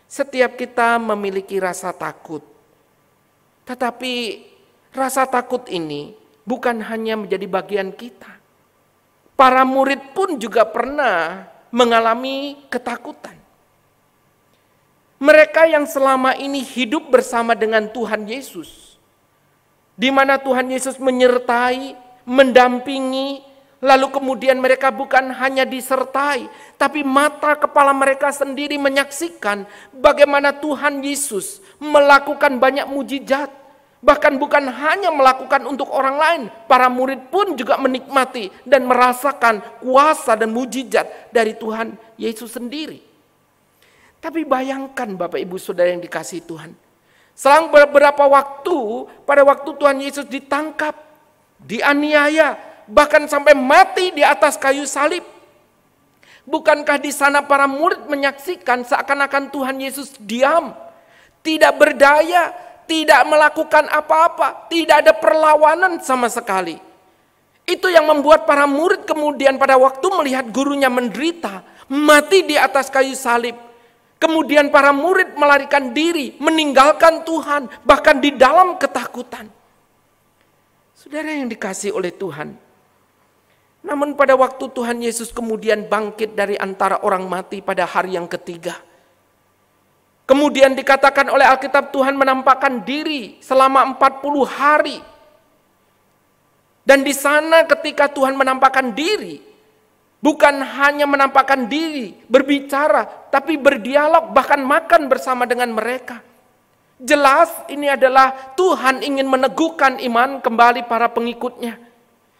setiap kita memiliki rasa takut. Tetapi rasa takut ini bukan hanya menjadi bagian kita. Para murid pun juga pernah mengalami ketakutan. Mereka yang selama ini hidup bersama dengan Tuhan Yesus, di mana Tuhan Yesus menyertai, mendampingi, lalu kemudian mereka bukan hanya disertai, tapi mata kepala mereka sendiri menyaksikan bagaimana Tuhan Yesus melakukan banyak mujizat, bahkan bukan hanya melakukan untuk orang lain, para murid pun juga menikmati dan merasakan kuasa dan mujizat dari Tuhan Yesus sendiri. Tapi bayangkan Bapak Ibu Saudara yang dikasihi Tuhan. Selang beberapa waktu, pada waktu Tuhan Yesus ditangkap, dianiaya, bahkan sampai mati di atas kayu salib. Bukankah di sana para murid menyaksikan seakan-akan Tuhan Yesus diam, tidak berdaya, tidak melakukan apa-apa, tidak ada perlawanan sama sekali. Itu yang membuat para murid kemudian pada waktu melihat gurunya menderita, mati di atas kayu salib. Kemudian para murid melarikan diri, meninggalkan Tuhan, bahkan di dalam ketakutan. Saudara yang dikasihi oleh Tuhan. Namun pada waktu Tuhan Yesus kemudian bangkit dari antara orang mati pada hari yang ketiga. Kemudian dikatakan oleh Alkitab Tuhan menampakkan diri selama 40 hari. Dan di sana ketika Tuhan menampakkan diri, bukan hanya menampakkan diri, berbicara, tapi berdialog, bahkan makan bersama dengan mereka. Jelas ini adalah Tuhan ingin meneguhkan iman kembali para pengikutnya.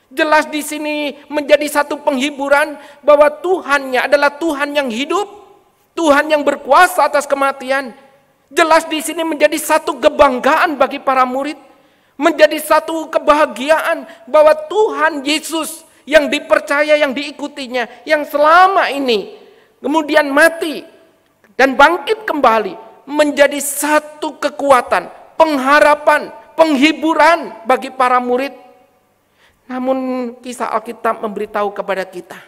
Jelas di sini menjadi satu penghiburan bahwa Tuhannya adalah Tuhan yang hidup, Tuhan yang berkuasa atas kematian. Jelas di sini menjadi satu kebanggaan bagi para murid, menjadi satu kebahagiaan bahwa Tuhan Yesus yang dipercaya, yang diikutinya, yang selama ini kemudian mati dan bangkit kembali, menjadi satu kekuatan, pengharapan, penghiburan bagi para murid. Namun kisah Alkitab memberitahu kepada kita,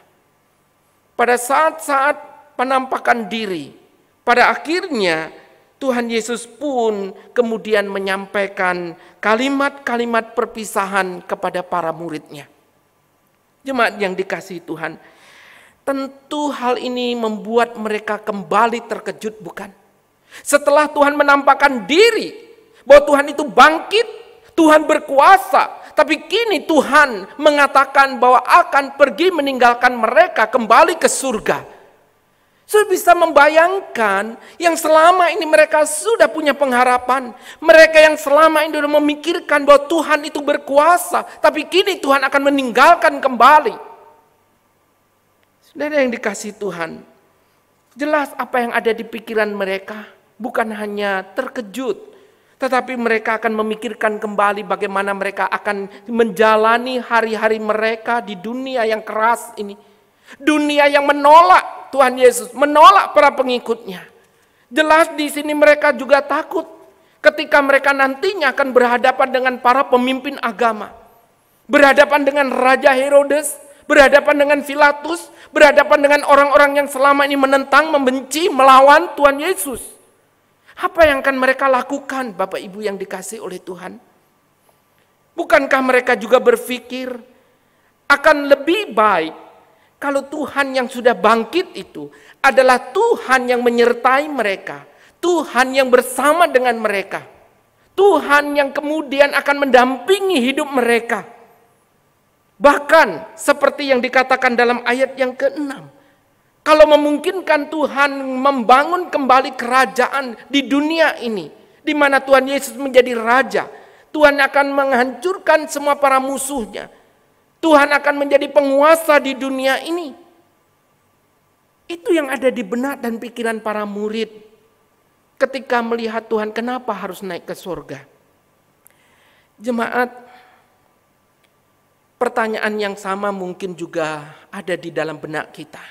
pada saat-saat penampakan diri, pada akhirnya Tuhan Yesus pun kemudian menyampaikan kalimat-kalimat perpisahan kepada para muridnya. Jemaat yang dikasihi Tuhan, tentu hal ini membuat mereka kembali terkejut, bukan? Setelah Tuhan menampakkan diri bahwa Tuhan itu bangkit, Tuhan berkuasa, tapi kini Tuhan mengatakan bahwa akan pergi meninggalkan mereka kembali ke surga. Sudah bisa membayangkan yang selama ini mereka sudah punya pengharapan. Mereka yang selama ini sudah memikirkan bahwa Tuhan itu berkuasa, tapi kini Tuhan akan meninggalkan kembali. Saudara yang dikasihi Tuhan, jelas apa yang ada di pikiran mereka bukan hanya terkejut, tetapi mereka akan memikirkan kembali bagaimana mereka akan menjalani hari-hari mereka di dunia yang keras ini. Dunia yang menolak Tuhan Yesus, menolak para pengikutnya. Jelas di sini mereka juga takut ketika mereka nantinya akan berhadapan dengan para pemimpin agama. Berhadapan dengan Raja Herodes, berhadapan dengan Pilatus, berhadapan dengan orang-orang yang selama ini menentang, membenci, melawan Tuhan Yesus. Apa yang akan mereka lakukan, Bapak Ibu yang dikasihi oleh Tuhan? Bukankah mereka juga berpikir akan lebih baik kalau Tuhan yang sudah bangkit itu adalah Tuhan yang menyertai mereka, Tuhan yang bersama dengan mereka, Tuhan yang kemudian akan mendampingi hidup mereka. Bahkan seperti yang dikatakan dalam ayat yang ke-6, kalau memungkinkan Tuhan membangun kembali kerajaan di dunia ini, di mana Tuhan Yesus menjadi raja, Tuhan akan menghancurkan semua para musuhnya. Tuhan akan menjadi penguasa di dunia ini. Itu yang ada di benak dan pikiran para murid ketika melihat Tuhan kenapa harus naik ke surga. Jemaat, pertanyaan yang sama mungkin juga ada di dalam benak kita.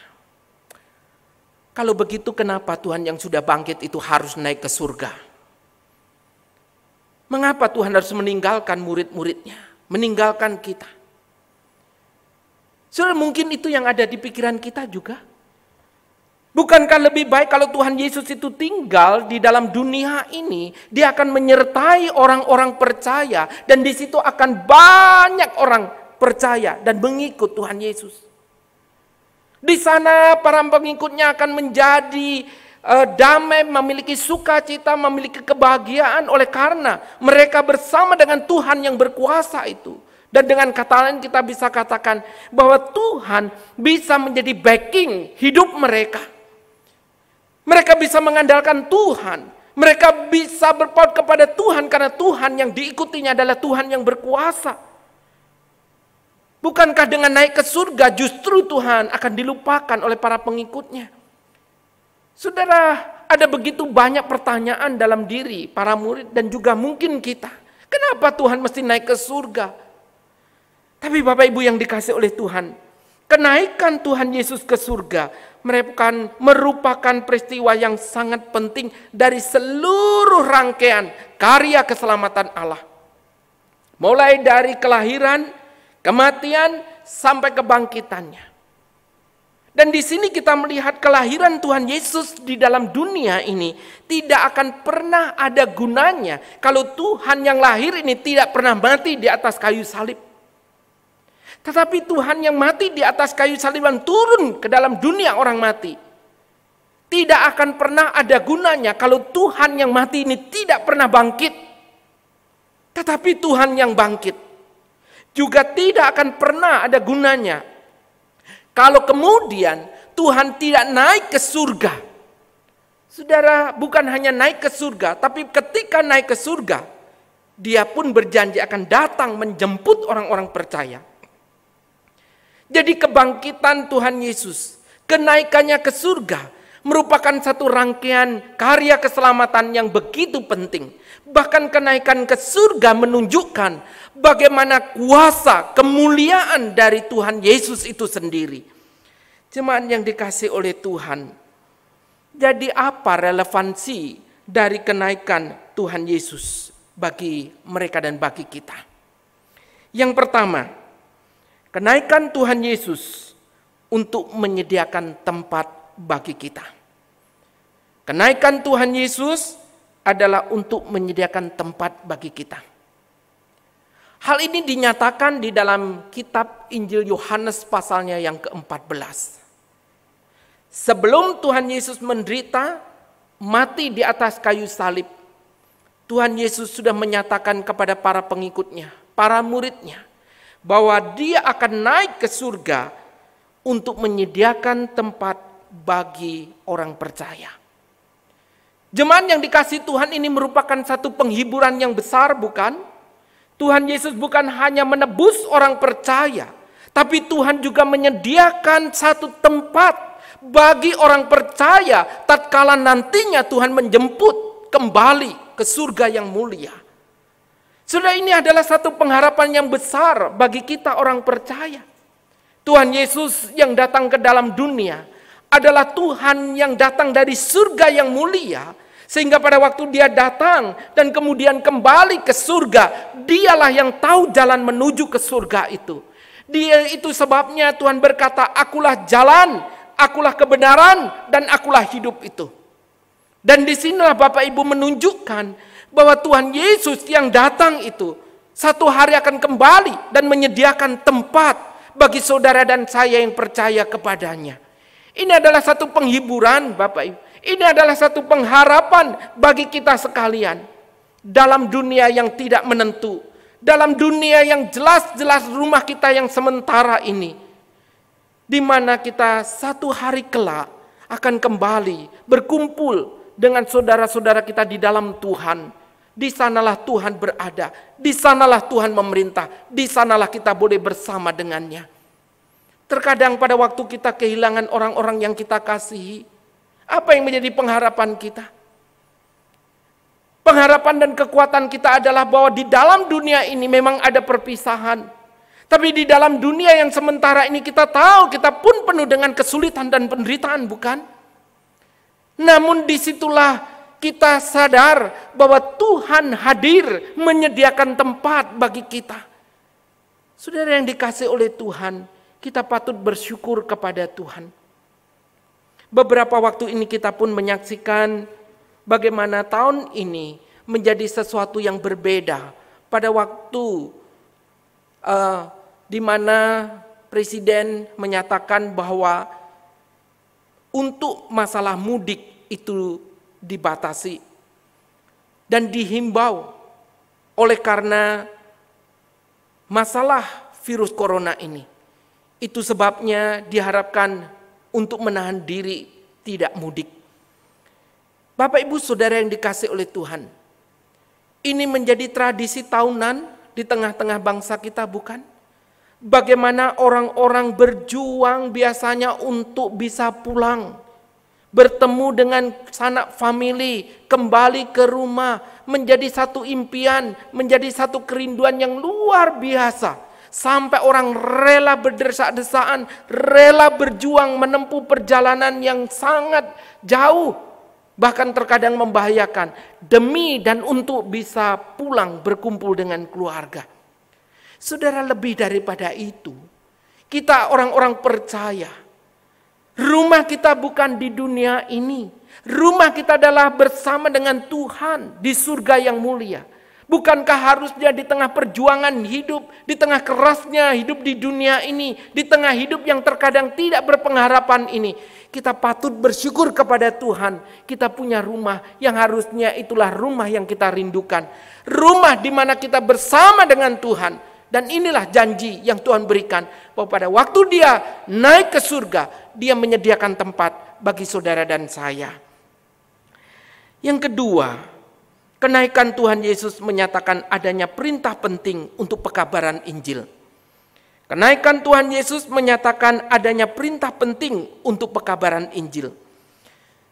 Kalau begitu kenapa Tuhan yang sudah bangkit itu harus naik ke surga? Mengapa Tuhan harus meninggalkan murid-muridnya, meninggalkan kita? Saudara, mungkin itu yang ada di pikiran kita juga. Bukankah lebih baik kalau Tuhan Yesus itu tinggal di dalam dunia ini, dia akan menyertai orang-orang percaya, dan di situ akan banyak orang percaya dan mengikut Tuhan Yesus. Di sana para pengikutnya akan menjadi damai, memiliki sukacita, memiliki kebahagiaan oleh karena mereka bersama dengan Tuhan yang berkuasa itu. Dan dengan kata lain kita bisa katakan bahwa Tuhan bisa menjadi backing hidup mereka. Mereka bisa mengandalkan Tuhan. Mereka bisa berpaut kepada Tuhan karena Tuhan yang diikutinya adalah Tuhan yang berkuasa. Bukankah dengan naik ke surga justru Tuhan akan dilupakan oleh para pengikutnya? Saudara, ada begitu banyak pertanyaan dalam diri para murid dan juga mungkin kita. Kenapa Tuhan mesti naik ke surga? Tapi Bapak Ibu yang dikasihi oleh Tuhan, kenaikan Tuhan Yesus ke surga merupakan peristiwa yang sangat penting dari seluruh rangkaian karya keselamatan Allah. Mulai dari kelahiran, kematian, sampai kebangkitannya. Dan di sini kita melihat kelahiran Tuhan Yesus di dalam dunia ini tidak akan pernah ada gunanya kalau Tuhan yang lahir ini tidak pernah mati di atas kayu salib. Tetapi Tuhan yang mati di atas kayu salib dan turun ke dalam dunia orang mati tidak akan pernah ada gunanya kalau Tuhan yang mati ini tidak pernah bangkit. Tetapi Tuhan yang bangkit juga tidak akan pernah ada gunanya kalau kemudian Tuhan tidak naik ke surga. Saudara, bukan hanya naik ke surga, tapi ketika naik ke surga, Dia pun berjanji akan datang menjemput orang-orang percaya. Jadi kebangkitan Tuhan Yesus, kenaikannya ke surga, merupakan satu rangkaian karya keselamatan yang begitu penting. Bahkan kenaikan ke surga menunjukkan bagaimana kuasa kemuliaan dari Tuhan Yesus itu sendiri. Jemaat yang dikasihi oleh Tuhan, jadi apa relevansi dari kenaikan Tuhan Yesus bagi mereka dan bagi kita? Yang pertama, kenaikan Tuhan Yesus untuk menyediakan tempat bagi kita. Kenaikan Tuhan Yesus adalah untuk menyediakan tempat bagi kita. Hal ini dinyatakan di dalam kitab Injil Yohanes pasalnya yang ke-14. Sebelum Tuhan Yesus menderita, mati di atas kayu salib, Tuhan Yesus sudah menyatakan kepada para pengikutnya, para muridnya, bahwa Dia akan naik ke surga untuk menyediakan tempat bagi orang percaya. Jemaat yang dikasihi Tuhan, ini merupakan satu penghiburan yang besar, bukan? Tuhan Yesus bukan hanya menebus orang percaya, tapi Tuhan juga menyediakan satu tempat bagi orang percaya tatkala nantinya Tuhan menjemput kembali ke surga yang mulia. Sudah, ini adalah satu pengharapan yang besar bagi kita orang percaya. Tuhan Yesus yang datang ke dalam dunia adalah Tuhan yang datang dari surga yang mulia, sehingga pada waktu Dia datang dan kemudian kembali ke surga, Dialah yang tahu jalan menuju ke surga itu. Dia itu sebabnya Tuhan berkata, "Akulah jalan, akulah kebenaran, dan akulah hidup itu." Dan disinilah Bapak Ibu menunjukkan bahwa Tuhan Yesus yang datang itu satu hari akan kembali dan menyediakan tempat bagi saudara dan saya yang percaya kepadanya. Ini adalah satu penghiburan Bapak Ibu. Ini adalah satu pengharapan bagi kita sekalian. Dalam dunia yang tidak menentu. Dalam dunia yang jelas-jelas rumah kita yang sementara ini. Di mana kita satu hari kelak akan kembali berkumpul dengan saudara-saudara kita di dalam Tuhan. Di sanalah Tuhan berada. Di sanalah Tuhan memerintah. Di sanalah kita boleh bersama dengannya. Terkadang pada waktu kita kehilangan orang-orang yang kita kasihi, apa yang menjadi pengharapan kita? Pengharapan dan kekuatan kita adalah bahwa di dalam dunia ini memang ada perpisahan. Tapi di dalam dunia yang sementara ini kita tahu kita pun penuh dengan kesulitan dan penderitaan, bukan? Namun disitulah kita sadar bahwa Tuhan hadir menyediakan tempat bagi kita. Saudara yang dikasihi oleh Tuhan, kita patut bersyukur kepada Tuhan. Beberapa waktu ini kita pun menyaksikan bagaimana tahun ini menjadi sesuatu yang berbeda. Pada waktu di mana Presiden menyatakan bahwa untuk masalah mudik itu dibatasi dan dihimbau oleh karena masalah virus corona ini. Itu sebabnya diharapkan untuk menahan diri tidak mudik. Bapak Ibu Saudara yang dikasihi oleh Tuhan, ini menjadi tradisi tahunan di tengah-tengah bangsa kita, bukan? Bagaimana orang-orang berjuang biasanya untuk bisa pulang, bertemu dengan sanak famili, kembali ke rumah, menjadi satu impian, menjadi satu kerinduan yang luar biasa. Sampai orang rela berdesak-desaan, rela berjuang menempuh perjalanan yang sangat jauh bahkan terkadang membahayakan, demi dan untuk bisa pulang berkumpul dengan keluarga. Saudara, lebih daripada itu, kita orang-orang percaya, rumah kita bukan di dunia ini. Rumah kita adalah bersama dengan Tuhan di surga yang mulia. Bukankah harusnya di tengah perjuangan hidup, di tengah kerasnya hidup di dunia ini, di tengah hidup yang terkadang tidak berpengharapan ini, kita patut bersyukur kepada Tuhan. Kita punya rumah yang harusnya itulah rumah yang kita rindukan. Rumah di mana kita bersama dengan Tuhan. Dan inilah janji yang Tuhan berikan, bahwa pada waktu Dia naik ke surga, Dia menyediakan tempat bagi saudara dan saya. Yang kedua, kenaikan Tuhan Yesus menyatakan adanya perintah penting untuk pekabaran Injil. Kenaikan Tuhan Yesus menyatakan adanya perintah penting untuk pekabaran Injil.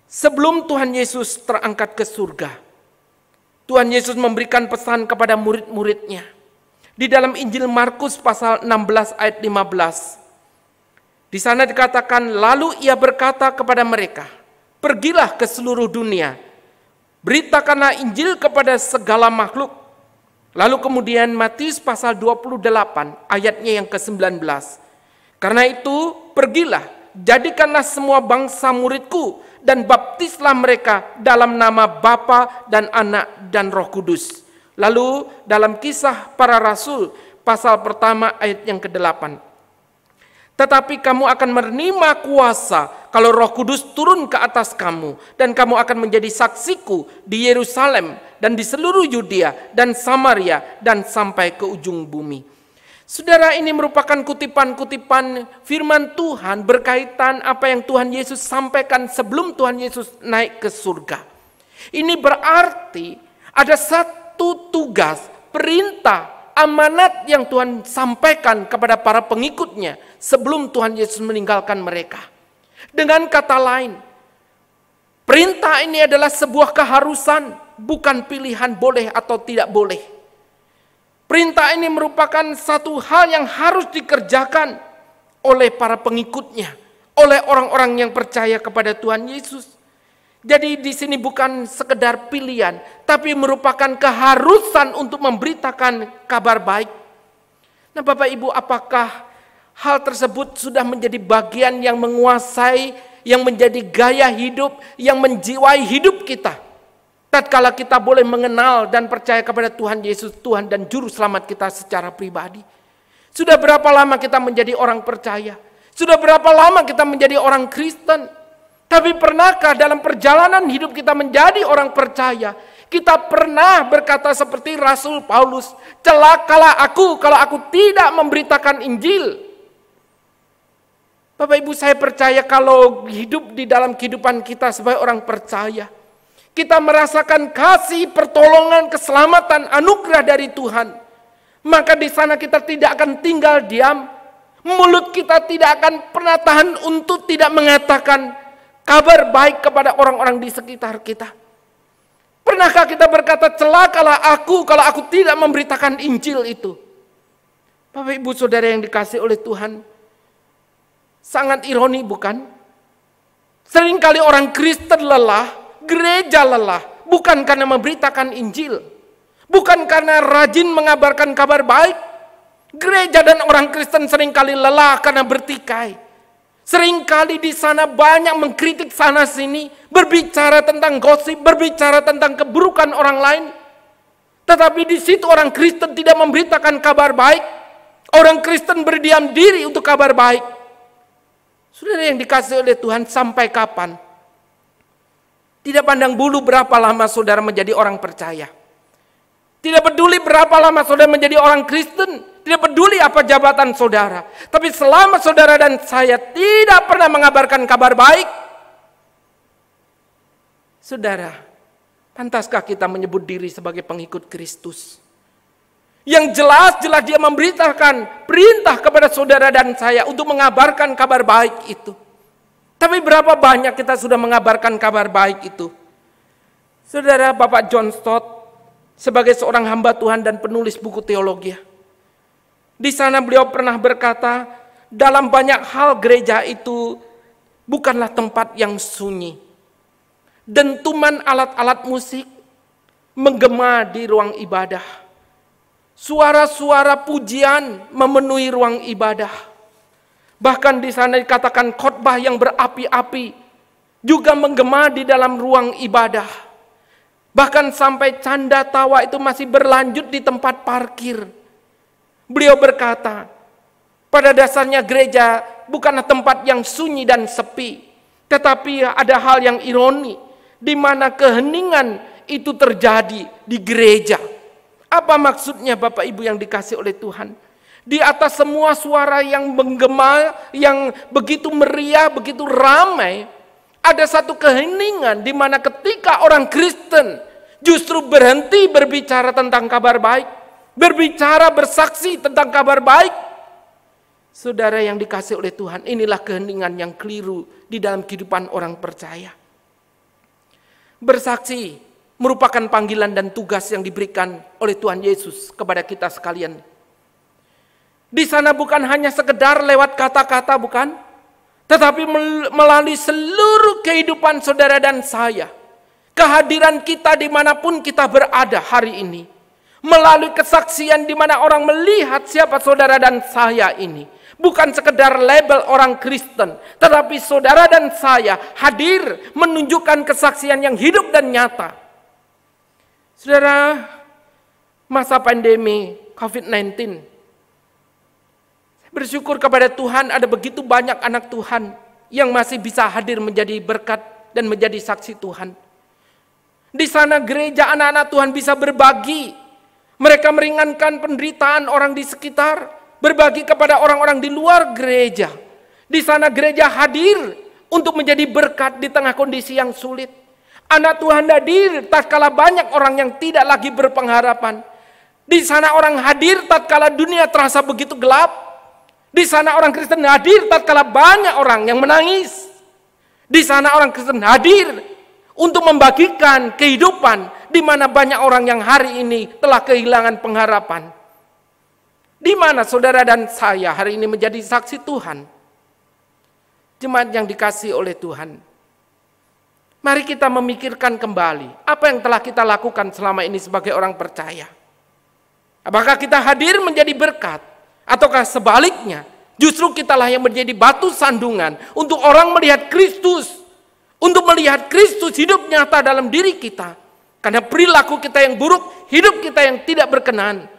Sebelum Tuhan Yesus terangkat ke surga, Tuhan Yesus memberikan pesan kepada murid-muridnya. Di dalam Injil Markus pasal 16 ayat 15. Di sana dikatakan, lalu Ia berkata kepada mereka, pergilah ke seluruh dunia, beritakanlah Injil kepada segala makhluk. Lalu kemudian Matius pasal 28 ayatnya yang ke-19. Karena itu pergilah, jadikanlah semua bangsa muridku dan baptislah mereka dalam nama Bapa dan Anak dan Roh Kudus. Lalu dalam Kisah Para Rasul pasal pertama ayat yang ke-8. Tetapi kamu akan menerima kuasa kalau Roh Kudus turun ke atas kamu, dan kamu akan menjadi saksiku di Yerusalem dan di seluruh Yudea dan Samaria dan sampai ke ujung bumi. Saudara, ini merupakan kutipan-kutipan firman Tuhan berkaitan apa yang Tuhan Yesus sampaikan sebelum Tuhan Yesus naik ke surga. Ini berarti ada satu tugas, perintah, amanat yang Tuhan sampaikan kepada para pengikutnya sebelum Tuhan Yesus meninggalkan mereka. Dengan kata lain, perintah ini adalah sebuah keharusan, bukan pilihan boleh atau tidak boleh. Perintah ini merupakan satu hal yang harus dikerjakan oleh para pengikutnya, oleh orang-orang yang percaya kepada Tuhan Yesus. Jadi di sini bukan sekedar pilihan, tapi merupakan keharusan untuk memberitakan kabar baik. Nah, Bapak Ibu, apakah hal tersebut sudah menjadi bagian yang menguasai, yang menjadi gaya hidup, yang menjiwai hidup kita? Tatkala kita boleh mengenal dan percaya kepada Tuhan Yesus, Tuhan dan Juru Selamat kita secara pribadi. Sudah berapa lama kita menjadi orang percaya? Sudah berapa lama kita menjadi orang Kristen? Tapi pernahkah dalam perjalanan hidup kita menjadi orang percaya, kita pernah berkata seperti Rasul Paulus, celakalah aku kalau aku tidak memberitakan Injil. Bapak Ibu, saya percaya kalau hidup di dalam kehidupan kita sebagai orang percaya, kita merasakan kasih, pertolongan, keselamatan, anugerah dari Tuhan, maka di sana kita tidak akan tinggal diam. Mulut kita tidak akan pernah tahan untuk tidak mengatakan kabar baik kepada orang-orang di sekitar kita. Pernahkah kita berkata, celakalah aku kalau aku tidak memberitakan Injil itu? Bapak Ibu Saudara yang dikasihi oleh Tuhan, sangat ironi bukan? Seringkali orang Kristen lelah, gereja lelah, bukan karena memberitakan Injil, bukan karena rajin mengabarkan kabar baik. Gereja dan orang Kristen seringkali lelah karena bertikai. Seringkali di sana banyak mengkritik sana sini, berbicara tentang gosip, berbicara tentang keburukan orang lain. Tetapi di situ orang Kristen tidak memberitakan kabar baik. Orang Kristen berdiam diri untuk kabar baik. Saudara yang dikasihi oleh Tuhan, sampai kapan? Tidak pandang bulu berapa lama saudara menjadi orang percaya. Tidak peduli berapa lama saudara menjadi orang Kristen. Tidak peduli apa jabatan saudara. Tapi selama saudara dan saya tidak pernah mengabarkan kabar baik, saudara, pantaskah kita menyebut diri sebagai pengikut Kristus? Yang jelas-jelas dia memberitakan perintah kepada saudara dan saya untuk mengabarkan kabar baik itu. Tapi berapa banyak kita sudah mengabarkan kabar baik itu? Saudara, Bapak John Stott sebagai seorang hamba Tuhan dan penulis buku teologi, di sana beliau pernah berkata, dalam banyak hal gereja itu bukanlah tempat yang sunyi. dentuman alat-alat musik menggema di ruang ibadah. Suara-suara pujian memenuhi ruang ibadah. Bahkan di sana dikatakan khotbah yang berapi-api juga menggema di dalam ruang ibadah. Bahkan sampai canda tawa itu masih berlanjut di tempat parkir. Beliau berkata, pada dasarnya gereja bukanlah tempat yang sunyi dan sepi, tetapi ada hal yang ironi, di mana keheningan itu terjadi di gereja. Apa maksudnya Bapak Ibu yang dikasih oleh Tuhan? Di atas semua suara yang menggema, yang begitu meriah, begitu ramai, ada satu keheningan di mana ketika orang Kristen justru berhenti berbicara tentang kabar baik, berbicara bersaksi tentang kabar baik. Saudara yang dikasih oleh Tuhan, inilah keheningan yang keliru di dalam kehidupan orang percaya. Bersaksi merupakan panggilan dan tugas yang diberikan oleh Tuhan Yesus kepada kita sekalian. Di sana bukan hanya sekedar lewat kata-kata, bukan, tetapi melalui seluruh kehidupan saudara dan saya. Kehadiran kita dimanapun kita berada hari ini, melalui kesaksian di mana orang melihat siapa saudara dan saya ini. Bukan sekedar label orang Kristen, tetapi saudara dan saya hadir menunjukkan kesaksian yang hidup dan nyata. Saudara, masa pandemi COVID-19, bersyukur kepada Tuhan ada begitu banyak anak Tuhan yang masih bisa hadir menjadi berkat dan menjadi saksi Tuhan. Di sana gereja anak-anak Tuhan bisa berbagi. Mereka meringankan penderitaan orang di sekitar, berbagi kepada orang-orang di luar gereja. Di sana gereja hadir untuk menjadi berkat di tengah kondisi yang sulit. Anak Tuhan hadir tatkala banyak orang yang tidak lagi berpengharapan. Di sana orang hadir tatkala dunia terasa begitu gelap. Di sana orang Kristen hadir tatkala banyak orang yang menangis. Di sana orang Kristen hadir untuk membagikan kehidupan di mana banyak orang yang hari ini telah kehilangan pengharapan. Di mana saudara dan saya hari ini menjadi saksi Tuhan? Jemaat yang dikasihi oleh Tuhan, mari kita memikirkan kembali apa yang telah kita lakukan selama ini sebagai orang percaya. Apakah kita hadir menjadi berkat? Ataukah sebaliknya, justru kitalah yang menjadi batu sandungan untuk orang melihat Kristus, untuk melihat Kristus hidup nyata dalam diri kita. Karena perilaku kita yang buruk, hidup kita yang tidak berkenan.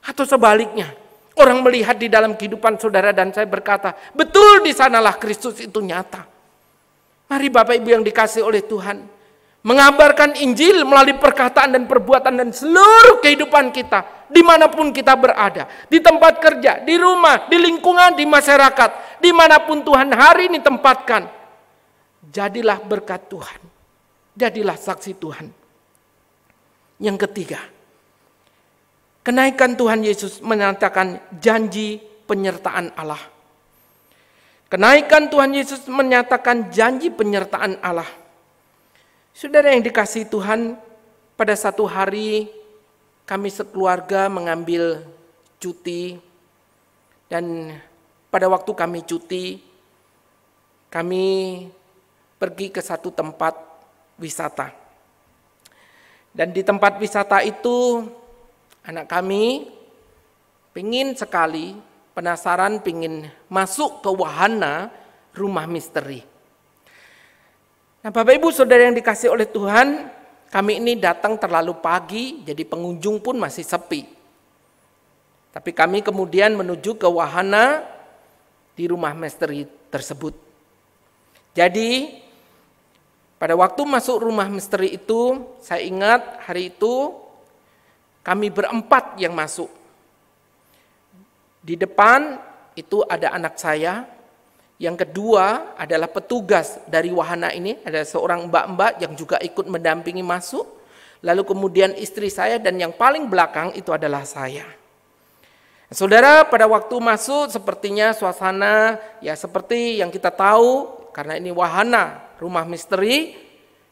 Atau sebaliknya, orang melihat di dalam kehidupan saudara dan saya berkata, betul di sanalah Kristus itu nyata. Mari Bapak Ibu yang dikasihi oleh Tuhan, mengabarkan Injil melalui perkataan dan perbuatan dan seluruh kehidupan kita, dimanapun kita berada, di tempat kerja, di rumah, di lingkungan, di masyarakat, dimanapun Tuhan hari ini tempatkan. Jadilah berkat Tuhan, jadilah saksi Tuhan. Yang ketiga, kenaikan Tuhan Yesus menyatakan janji penyertaan Allah. Kenaikan Tuhan Yesus menyatakan janji penyertaan Allah. Saudara yang dikasihi Tuhan, pada satu hari kami sekeluarga mengambil cuti, dan pada waktu kami cuti, kami pergi ke satu tempat wisata. Dan di tempat wisata itu anak kami pingin sekali, penasaran, pingin masuk ke wahana rumah misteri. Nah Bapak Ibu Saudara yang dikasihi oleh Tuhan, kami ini datang terlalu pagi, jadi pengunjung pun masih sepi. Tapi kami kemudian menuju ke wahana di rumah misteri tersebut. Jadi pada waktu masuk rumah misteri itu, saya ingat hari itu kami berempat yang masuk. Di depan itu ada anak saya, yang kedua adalah petugas dari wahana ini, ada seorang mbak-mbak yang juga ikut mendampingi masuk, lalu kemudian istri saya, dan yang paling belakang itu adalah saya. Saudara, pada waktu masuk sepertinya suasana ya seperti yang kita tahu, karena ini wahana rumah misteri,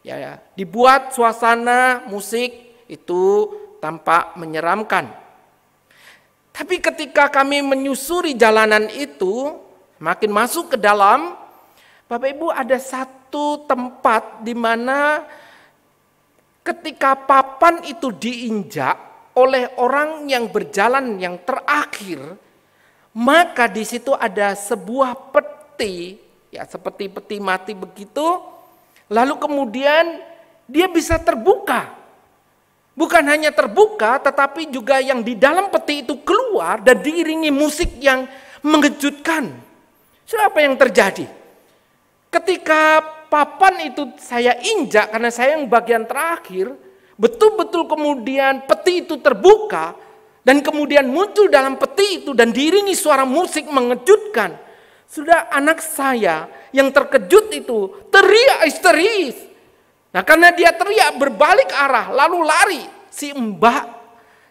ya dibuat suasana musik itu tampak menyeramkan. Tapi ketika kami menyusuri jalanan itu, makin masuk ke dalam, Bapak Ibu, ada satu tempat di mana ketika papan itu diinjak oleh orang yang berjalan yang terakhir, maka di situ ada sebuah peti, ya seperti peti mati begitu, lalu kemudian dia bisa terbuka. Bukan hanya terbuka, tetapi juga yang di dalam peti itu keluar dan diiringi musik yang mengejutkan. Apa yang terjadi? Ketika papan itu saya injak, karena saya yang bagian terakhir, betul-betul kemudian peti itu terbuka, dan kemudian muncul dalam peti itu dan diiringi suara musik mengejutkan. Sudah anak saya yang terkejut itu teriak histeris. Nah, karena dia teriak berbalik arah lalu lari, si mbak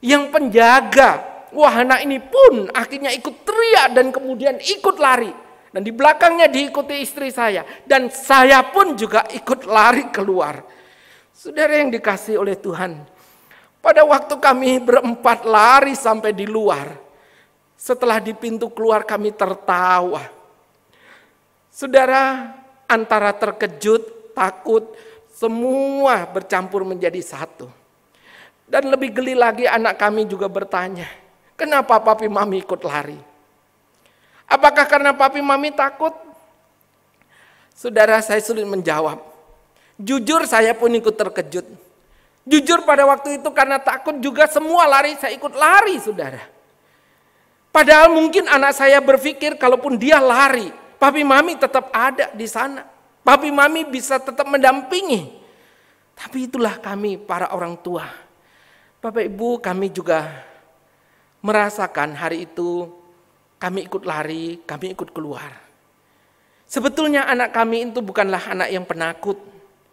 yang penjaga wahana ini pun akhirnya ikut teriak dan kemudian ikut lari. Dan di belakangnya diikuti istri saya dan saya pun juga ikut lari keluar. Saudara yang dikasihi oleh Tuhan, pada waktu kami berempat lari sampai di luar, setelah di pintu keluar kami tertawa. Saudara, antara terkejut, takut, semua bercampur menjadi satu. Dan lebih geli lagi anak kami juga bertanya, kenapa papi mami ikut lari? Apakah karena papi mami takut? Saudara, saya sulit menjawab. Jujur saya pun ikut terkejut. Jujur pada waktu itu karena takut juga semua lari, saya ikut lari saudara. Padahal mungkin anak saya berpikir kalaupun dia lari, papi mami tetap ada di sana. Papi mami bisa tetap mendampingi. Tapi itulah kami para orang tua. Bapak Ibu, kami juga merasakan hari itu kami ikut lari, kami ikut keluar. Sebetulnya anak kami itu bukanlah anak yang penakut.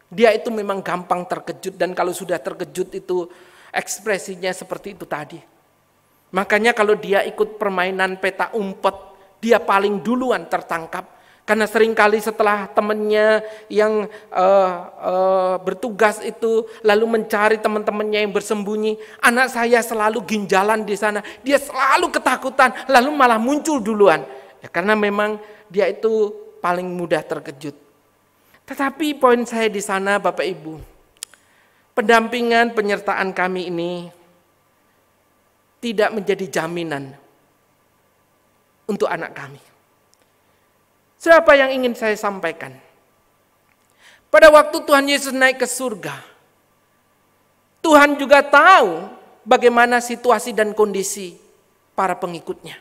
Dia itu memang gampang terkejut dan kalau sudah terkejut itu ekspresinya seperti itu tadi. Makanya kalau dia ikut permainan peta umpet, dia paling duluan tertangkap. Karena seringkali setelah temannya yang bertugas itu lalu mencari teman-temannya yang bersembunyi, anak saya selalu ginjalan di sana. Dia selalu ketakutan, lalu malah muncul duluan. Ya, karena memang dia itu paling mudah terkejut. Tetapi poin saya di sana Bapak Ibu, pendampingan penyertaan kami ini tidak menjadi jaminan untuk anak kami. Siapa yang ingin saya sampaikan? Pada waktu Tuhan Yesus naik ke surga, Tuhan juga tahu bagaimana situasi dan kondisi para pengikutnya.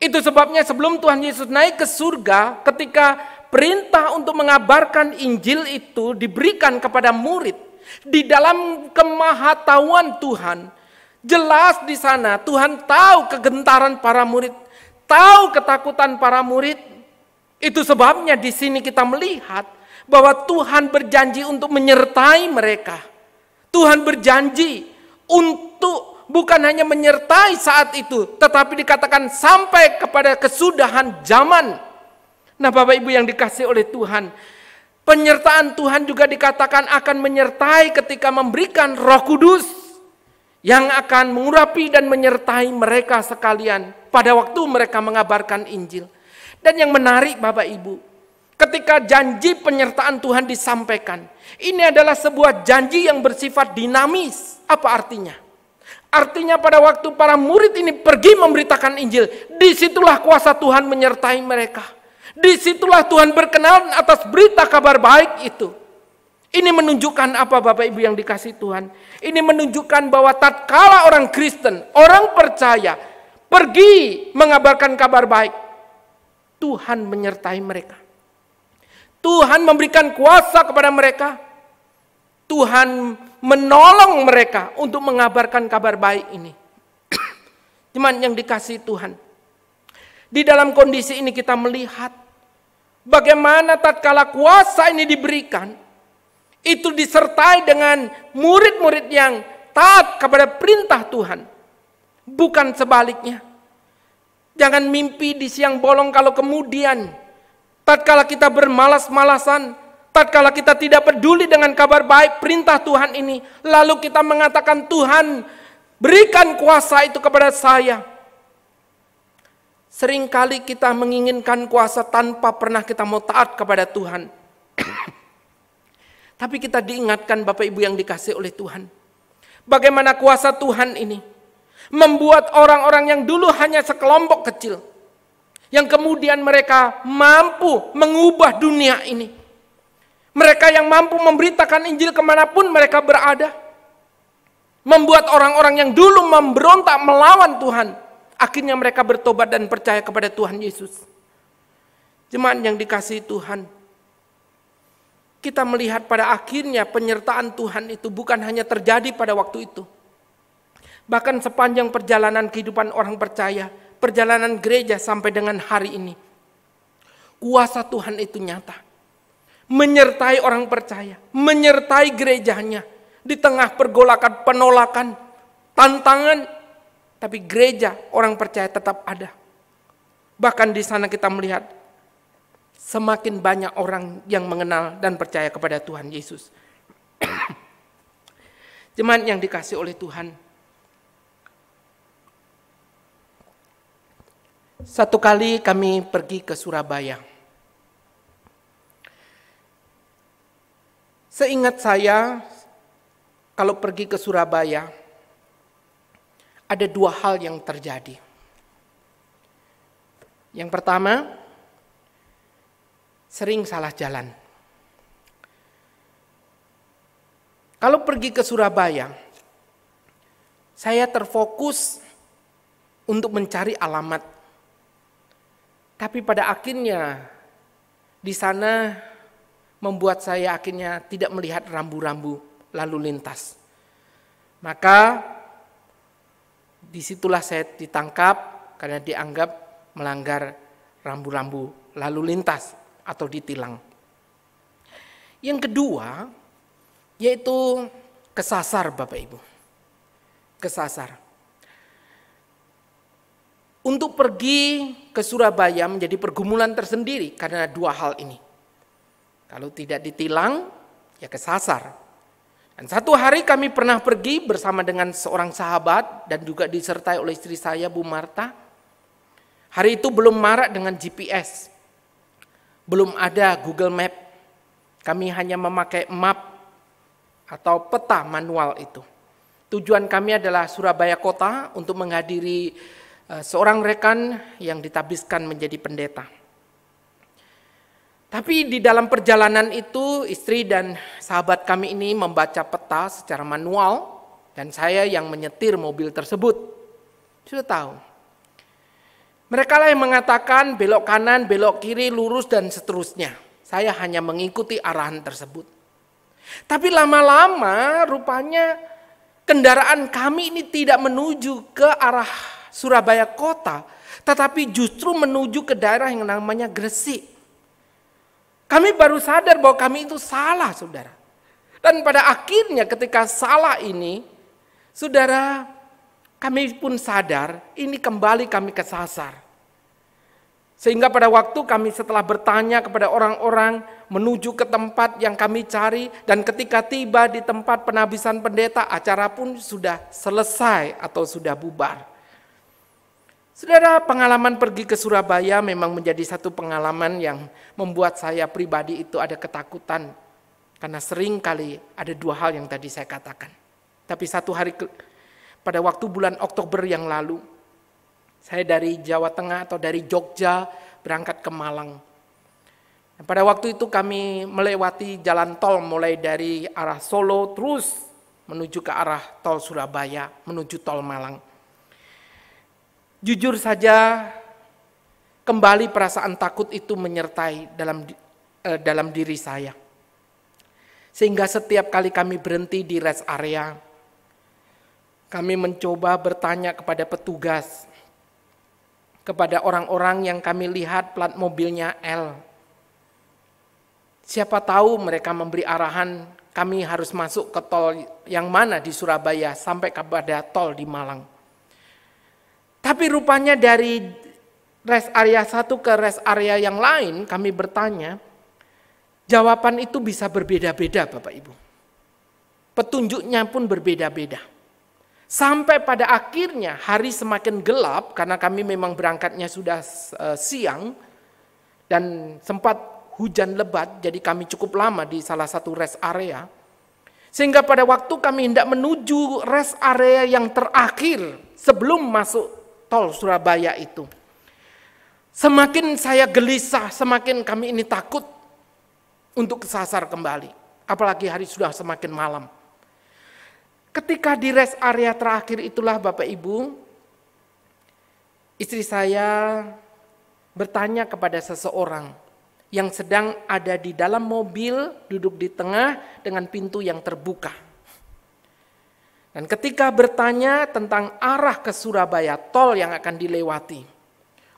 Itu sebabnya sebelum Tuhan Yesus naik ke surga, ketika perintah untuk mengabarkan Injil itu diberikan kepada murid, di dalam kemahatauan Tuhan, jelas di sana Tuhan tahu kegentaran para murid, tahu ketakutan para murid. Itu sebabnya di sini kita melihat bahwa Tuhan berjanji untuk menyertai mereka. Tuhan berjanji untuk bukan hanya menyertai saat itu, tetapi dikatakan sampai kepada kesudahan zaman. Nah Bapak Ibu yang dikasihi oleh Tuhan, penyertaan Tuhan juga dikatakan akan menyertai ketika memberikan Roh Kudus yang akan mengurapi dan menyertai mereka sekalian pada waktu mereka mengabarkan Injil. Dan yang menarik Bapak Ibu, ketika janji penyertaan Tuhan disampaikan, ini adalah sebuah janji yang bersifat dinamis. Apa artinya? Artinya pada waktu para murid ini pergi memberitakan Injil, disitulah kuasa Tuhan menyertai mereka. Disitulah Tuhan berkenan atas berita kabar baik itu. Ini menunjukkan apa Bapak Ibu yang dikasihi Tuhan? Ini menunjukkan bahwa tatkala orang Kristen, orang percaya, pergi mengabarkan kabar baik, Tuhan menyertai mereka. Tuhan memberikan kuasa kepada mereka. Tuhan menolong mereka untuk mengabarkan kabar baik ini. Teman yang dikasihi Tuhan, di dalam kondisi ini kita melihat bagaimana tatkala kuasa ini diberikan, itu disertai dengan murid-murid yang taat kepada perintah Tuhan. Bukan sebaliknya. Jangan mimpi di siang bolong kalau kemudian tatkala kita bermalas-malasan, tatkala kita tidak peduli dengan kabar baik perintah Tuhan ini, lalu kita mengatakan Tuhan berikan kuasa itu kepada saya. Seringkali kita menginginkan kuasa tanpa pernah kita mau taat kepada Tuhan. Tapi kita diingatkan Bapak Ibu yang dikasihi oleh Tuhan. Bagaimana kuasa Tuhan ini membuat orang-orang yang dulu hanya sekelompok kecil, yang kemudian mereka mampu mengubah dunia ini. Mereka yang mampu memberitakan Injil kemanapun mereka berada. Membuat orang-orang yang dulu memberontak melawan Tuhan, akhirnya mereka bertobat dan percaya kepada Tuhan Yesus. Jemaat yang dikasihi Tuhan, kita melihat pada akhirnya penyertaan Tuhan itu bukan hanya terjadi pada waktu itu. Bahkan sepanjang perjalanan kehidupan orang percaya, perjalanan gereja sampai dengan hari ini, kuasa Tuhan itu nyata. Menyertai orang percaya, menyertai gerejanya, di tengah pergolakan, penolakan, tantangan, tapi gereja orang percaya tetap ada. Bahkan di sana kita melihat semakin banyak orang yang mengenal dan percaya kepada Tuhan Yesus. Jemaat yang dikasihi oleh Tuhan, satu kali kami pergi ke Surabaya. Seingat saya, kalau pergi ke Surabaya, ada dua hal yang terjadi. Yang pertama, sering salah jalan. Kalau pergi ke Surabaya, saya terfokus untuk mencari alamat. Tapi pada akhirnya di sana membuat saya akhirnya tidak melihat rambu-rambu lalu lintas. Maka disitulah saya ditangkap karena dianggap melanggar rambu-rambu lalu lintas atau ditilang. Yang kedua, yaitu kesasar Bapak Ibu. Kesasar. Untuk pergi ke Surabaya menjadi pergumulan tersendiri karena dua hal ini. Kalau tidak ditilang, ya kesasar. Dan satu hari kami pernah pergi bersama dengan seorang sahabat dan juga disertai oleh istri saya, Bu Marta. Hari itu belum marak dengan GPS. Belum ada Google Map. Kami hanya memakai map atau peta manual itu. Tujuan kami adalah Surabaya Kota untuk menghadiri seorang rekan yang ditabiskan menjadi pendeta. Tapi di dalam perjalanan itu istri dan sahabat kami ini membaca peta secara manual dan saya yang menyetir mobil tersebut. Sudah tahu. Mereka lah yang mengatakan belok kanan, belok kiri, lurus dan seterusnya. Saya hanya mengikuti arahan tersebut. Tapi lama-lama rupanya kendaraan kami ini tidak menuju ke arah Surabaya Kota, tetapi justru menuju ke daerah yang namanya Gresik. Kami baru sadar bahwa kami itu salah, saudara. Dan pada akhirnya ketika salah ini, saudara, kami pun sadar ini kembali kami kesasar. Sehingga pada waktu kami setelah bertanya kepada orang-orang menuju ke tempat yang kami cari, dan ketika tiba di tempat penabisan pendeta, acara pun sudah selesai atau sudah bubar. Saudara, pengalaman pergi ke Surabaya memang menjadi satu pengalaman yang membuat saya pribadi itu ada ketakutan. Karena sering kali ada dua hal yang tadi saya katakan. Tapi satu hari pada waktu bulan Oktober yang lalu, saya dari Jawa Tengah atau dari Jogja berangkat ke Malang. Dan pada waktu itu kami melewati jalan tol mulai dari arah Solo terus menuju ke arah tol Surabaya, menuju tol Malang. Jujur saja, kembali perasaan takut itu menyertai dalam diri saya. Sehingga setiap kali kami berhenti di rest area, kami mencoba bertanya kepada petugas, kepada orang-orang yang kami lihat plat mobilnya L. Siapa tahu mereka memberi arahan kami harus masuk ke tol yang mana di Surabaya sampai kepada tol di Malang. Tapi rupanya dari rest area satu ke rest area yang lain kami bertanya, jawaban itu bisa berbeda-beda Bapak Ibu. Petunjuknya pun berbeda-beda. Sampai pada akhirnya hari semakin gelap karena kami memang berangkatnya sudah siang dan sempat hujan lebat, jadi kami cukup lama di salah satu rest area. Sehingga pada waktu kami hendak menuju rest area yang terakhir sebelum masuk tol Surabaya itu, semakin saya gelisah, semakin kami ini takut untuk kesasar kembali. Apalagi hari sudah semakin malam. Ketika di rest area terakhir itulah Bapak Ibu, istri saya bertanya kepada seseorang yang sedang ada di dalam mobil, duduk di tengah dengan pintu yang terbuka. Dan ketika bertanya tentang arah ke Surabaya, tol yang akan dilewati,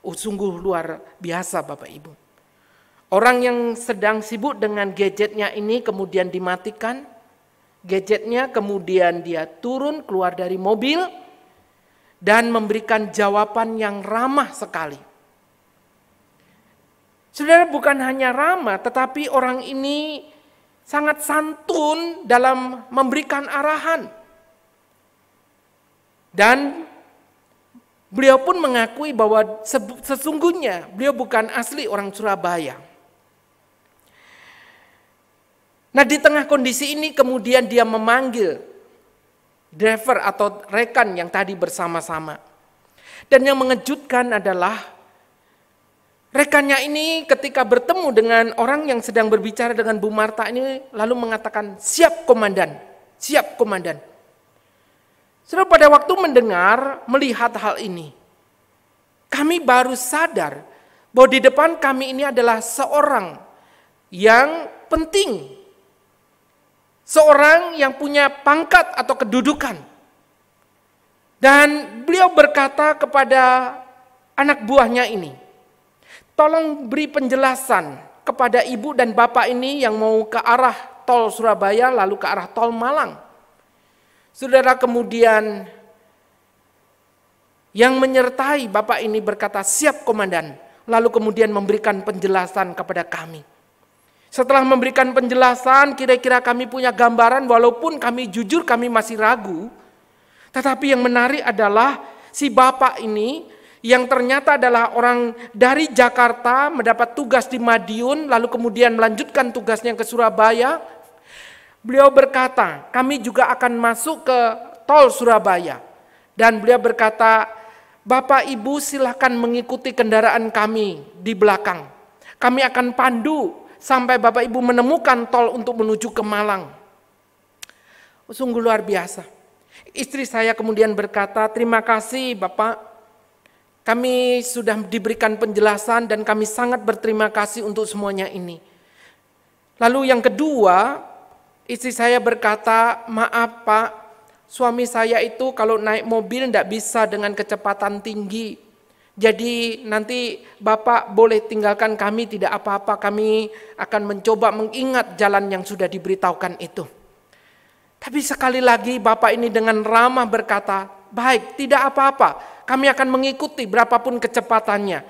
sungguh luar biasa Bapak Ibu. Orang yang sedang sibuk dengan gadgetnya ini kemudian dimatikan, gadgetnya kemudian dia turun keluar dari mobil dan memberikan jawaban yang ramah sekali. Saudara, bukan hanya ramah, tetapi orang ini sangat santun dalam memberikan arahan. Dan beliau pun mengakui bahwa sesungguhnya beliau bukan asli orang Surabaya. Nah, di tengah kondisi ini kemudian dia memanggil driver atau rekan yang tadi bersama-sama. Dan yang mengejutkan adalah rekannya ini ketika bertemu dengan orang yang sedang berbicara dengan Bu Marta ini lalu mengatakan, "Siap komandan, siap komandan." Saudara, pada waktu mendengar, melihat hal ini, kami baru sadar bahwa di depan kami ini adalah seorang yang penting. Seorang yang punya pangkat atau kedudukan. Dan beliau berkata kepada anak buahnya ini, "Tolong beri penjelasan kepada ibu dan bapak ini yang mau ke arah tol Surabaya lalu ke arah tol Malang." Saudara, kemudian yang menyertai bapak ini berkata, "Siap komandan." Lalu kemudian memberikan penjelasan kepada kami. Setelah memberikan penjelasan, kira-kira kami punya gambaran walaupun kami jujur kami masih ragu. Tetapi yang menarik adalah si bapak ini yang ternyata adalah orang dari Jakarta mendapat tugas di Madiun lalu kemudian melanjutkan tugasnya ke Surabaya. Beliau berkata, "Kami juga akan masuk ke tol Surabaya." Dan beliau berkata, "Bapak Ibu silakan mengikuti kendaraan kami di belakang. Kami akan pandu sampai Bapak Ibu menemukan tol untuk menuju ke Malang." Sungguh luar biasa. Istri saya kemudian berkata, "Terima kasih Bapak. Kami sudah diberikan penjelasan dan kami sangat berterima kasih untuk semuanya ini." Lalu yang kedua, istri saya berkata, "Maaf Pak, suami saya itu kalau naik mobil tidak bisa dengan kecepatan tinggi. Jadi nanti Bapak boleh tinggalkan kami, tidak apa-apa, kami akan mencoba mengingat jalan yang sudah diberitahukan itu." Tapi sekali lagi Bapak ini dengan ramah berkata, "Baik, tidak apa-apa, kami akan mengikuti berapapun kecepatannya.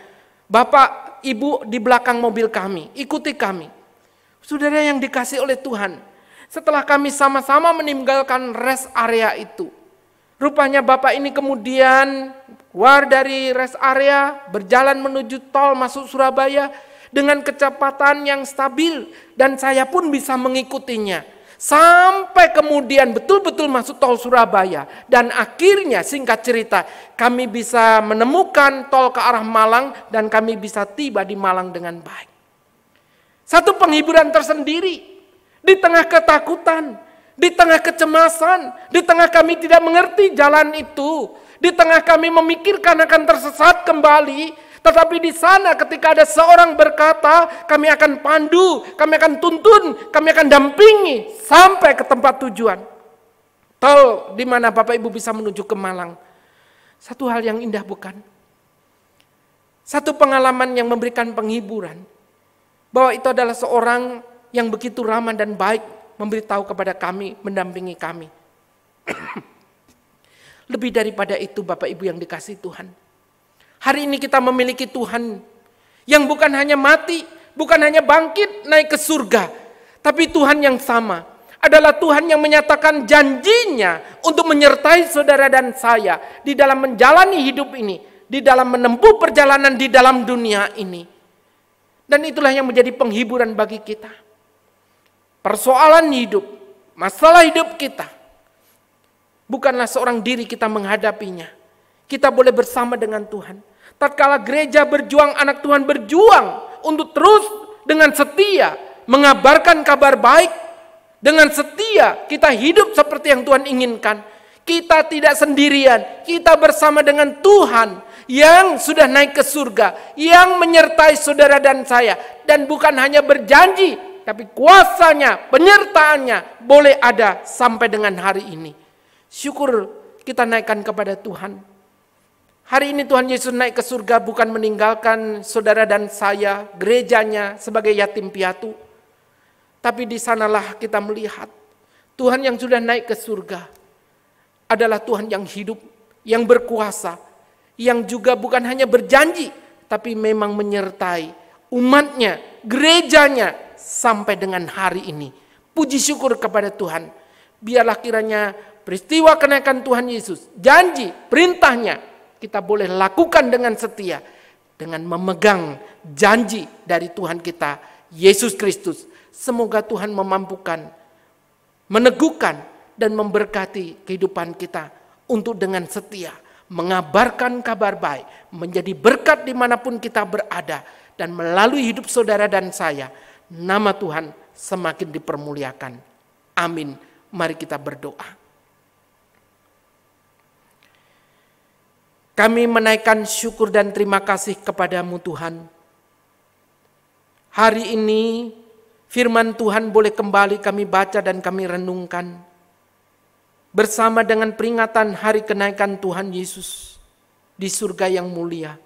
Bapak, Ibu di belakang mobil kami, ikuti kami." Saudara yang dikasih oleh Tuhan, setelah kami sama-sama meninggalkan rest area itu, rupanya Bapak ini kemudian keluar dari rest area, berjalan menuju tol masuk Surabaya dengan kecepatan yang stabil dan saya pun bisa mengikutinya. Sampai kemudian betul-betul masuk tol Surabaya dan akhirnya singkat cerita kami bisa menemukan tol ke arah Malang dan kami bisa tiba di Malang dengan baik. Satu penghiburan tersendiri di tengah ketakutan, di tengah kecemasan, di tengah kami tidak mengerti jalan itu, di tengah kami memikirkan akan tersesat kembali. Tetapi di sana ketika ada seorang berkata, "Kami akan pandu, kami akan tuntun, kami akan dampingi sampai ke tempat tujuan." Tol di mana Bapak Ibu bisa menuju ke Malang. Satu hal yang indah bukan? Satu pengalaman yang memberikan penghiburan. Bahwa itu adalah seorang yang begitu ramah dan baik memberitahu kepada kami, mendampingi kami. Lebih daripada itu Bapak Ibu yang dikasihi Tuhan. Hari ini kita memiliki Tuhan yang bukan hanya mati, bukan hanya bangkit naik ke surga, tapi Tuhan yang sama. adalah Tuhan yang menyatakan janjinya untuk menyertai saudara dan saya di dalam menjalani hidup ini, di dalam menempuh perjalanan di dalam dunia ini. Dan itulah yang menjadi penghiburan bagi kita. Persoalan hidup, masalah hidup kita, bukanlah seorang diri kita menghadapinya. Kita boleh bersama dengan Tuhan. Tatkala gereja berjuang, anak Tuhan berjuang untuk terus dengan setia mengabarkan kabar baik, dengan setia kita hidup seperti yang Tuhan inginkan. Kita tidak sendirian, kita bersama dengan Tuhan yang sudah naik ke surga, yang menyertai saudara dan saya. Dan bukan hanya berjanji, tapi kuasanya, penyertaannya boleh ada sampai dengan hari ini. Syukur kita naikkan kepada Tuhan. Hari ini Tuhan Yesus naik ke surga bukan meninggalkan saudara dan saya, gerejanya sebagai yatim piatu. Tapi di sanalah kita melihat Tuhan yang sudah naik ke surga adalah Tuhan yang hidup, yang berkuasa, yang juga bukan hanya berjanji, tapi memang menyertai umatnya, gerejanya sampai dengan hari ini. Puji syukur kepada Tuhan. Biarlah kiranya peristiwa kenaikan Tuhan Yesus, janji, perintahnya, kita boleh lakukan dengan setia, dengan memegang janji dari Tuhan kita, Yesus Kristus. Semoga Tuhan memampukan, meneguhkan, dan memberkati kehidupan kita untuk dengan setia mengabarkan kabar baik, menjadi berkat dimanapun kita berada, dan melalui hidup saudara dan saya, nama Tuhan semakin dipermuliakan. Amin. Mari kita berdoa. Kami menaikkan syukur dan terima kasih kepadamu Tuhan. Hari ini firman Tuhan boleh kembali kami baca dan kami renungkan. Bersama dengan peringatan hari kenaikan Tuhan Yesus di surga yang mulia.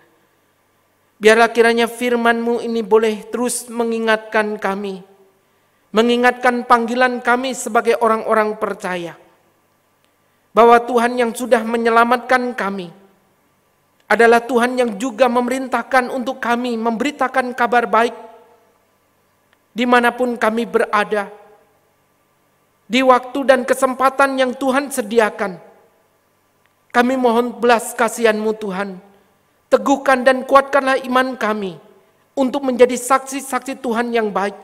Biarlah kiranya firman-Mu ini boleh terus mengingatkan kami. Mengingatkan panggilan kami sebagai orang-orang percaya. Bahwa Tuhan yang sudah menyelamatkan kami adalah Tuhan yang juga memerintahkan untuk kami memberitakan kabar baik dimanapun kami berada, di waktu dan kesempatan yang Tuhan sediakan. Kami mohon belas kasihan-Mu Tuhan, teguhkan dan kuatkanlah iman kami untuk menjadi saksi-saksi Tuhan yang baik.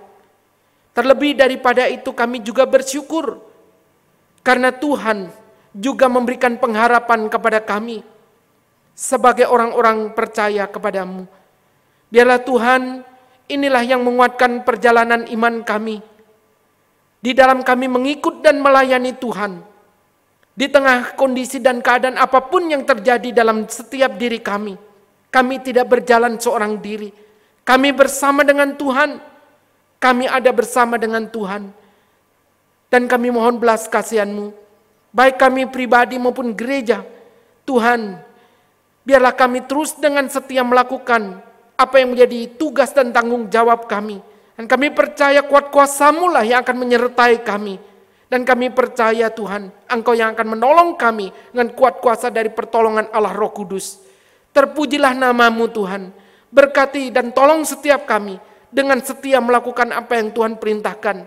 Terlebih daripada itu kami juga bersyukur karena Tuhan juga memberikan pengharapan kepada kami sebagai orang-orang percaya kepadamu. Biarlah Tuhan, inilah yang menguatkan perjalanan iman kami. Di dalam kami mengikut dan melayani Tuhan. Di tengah kondisi dan keadaan apapun yang terjadi dalam setiap diri kami. Kami tidak berjalan seorang diri. Kami bersama dengan Tuhan. Kami ada bersama dengan Tuhan. Dan kami mohon belas kasihan-Mu. Baik kami pribadi maupun gereja. Tuhan, biarlah kami terus dengan setia melakukan apa yang menjadi tugas dan tanggung jawab kami. Dan kami percaya kuat kuasa-Mu lah yang akan menyertai kami. Dan kami percaya Tuhan, Engkau yang akan menolong kami dengan kuat kuasa dari pertolongan Allah Roh Kudus. Terpujilah nama-Mu Tuhan. Berkati dan tolong setiap kami dengan setia melakukan apa yang Tuhan perintahkan.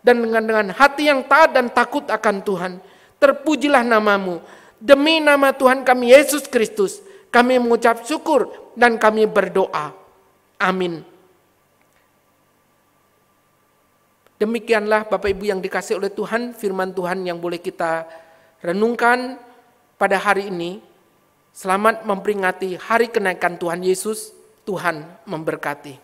Dan dengan hati yang taat dan takut akan Tuhan. Terpujilah nama-Mu. Demi nama Tuhan kami Yesus Kristus, kami mengucap syukur dan kami berdoa. Amin. Demikianlah Bapak Ibu yang dikasihi oleh Tuhan, firman Tuhan yang boleh kita renungkan pada hari ini. Selamat memperingati hari kenaikan Tuhan Yesus. Tuhan memberkati.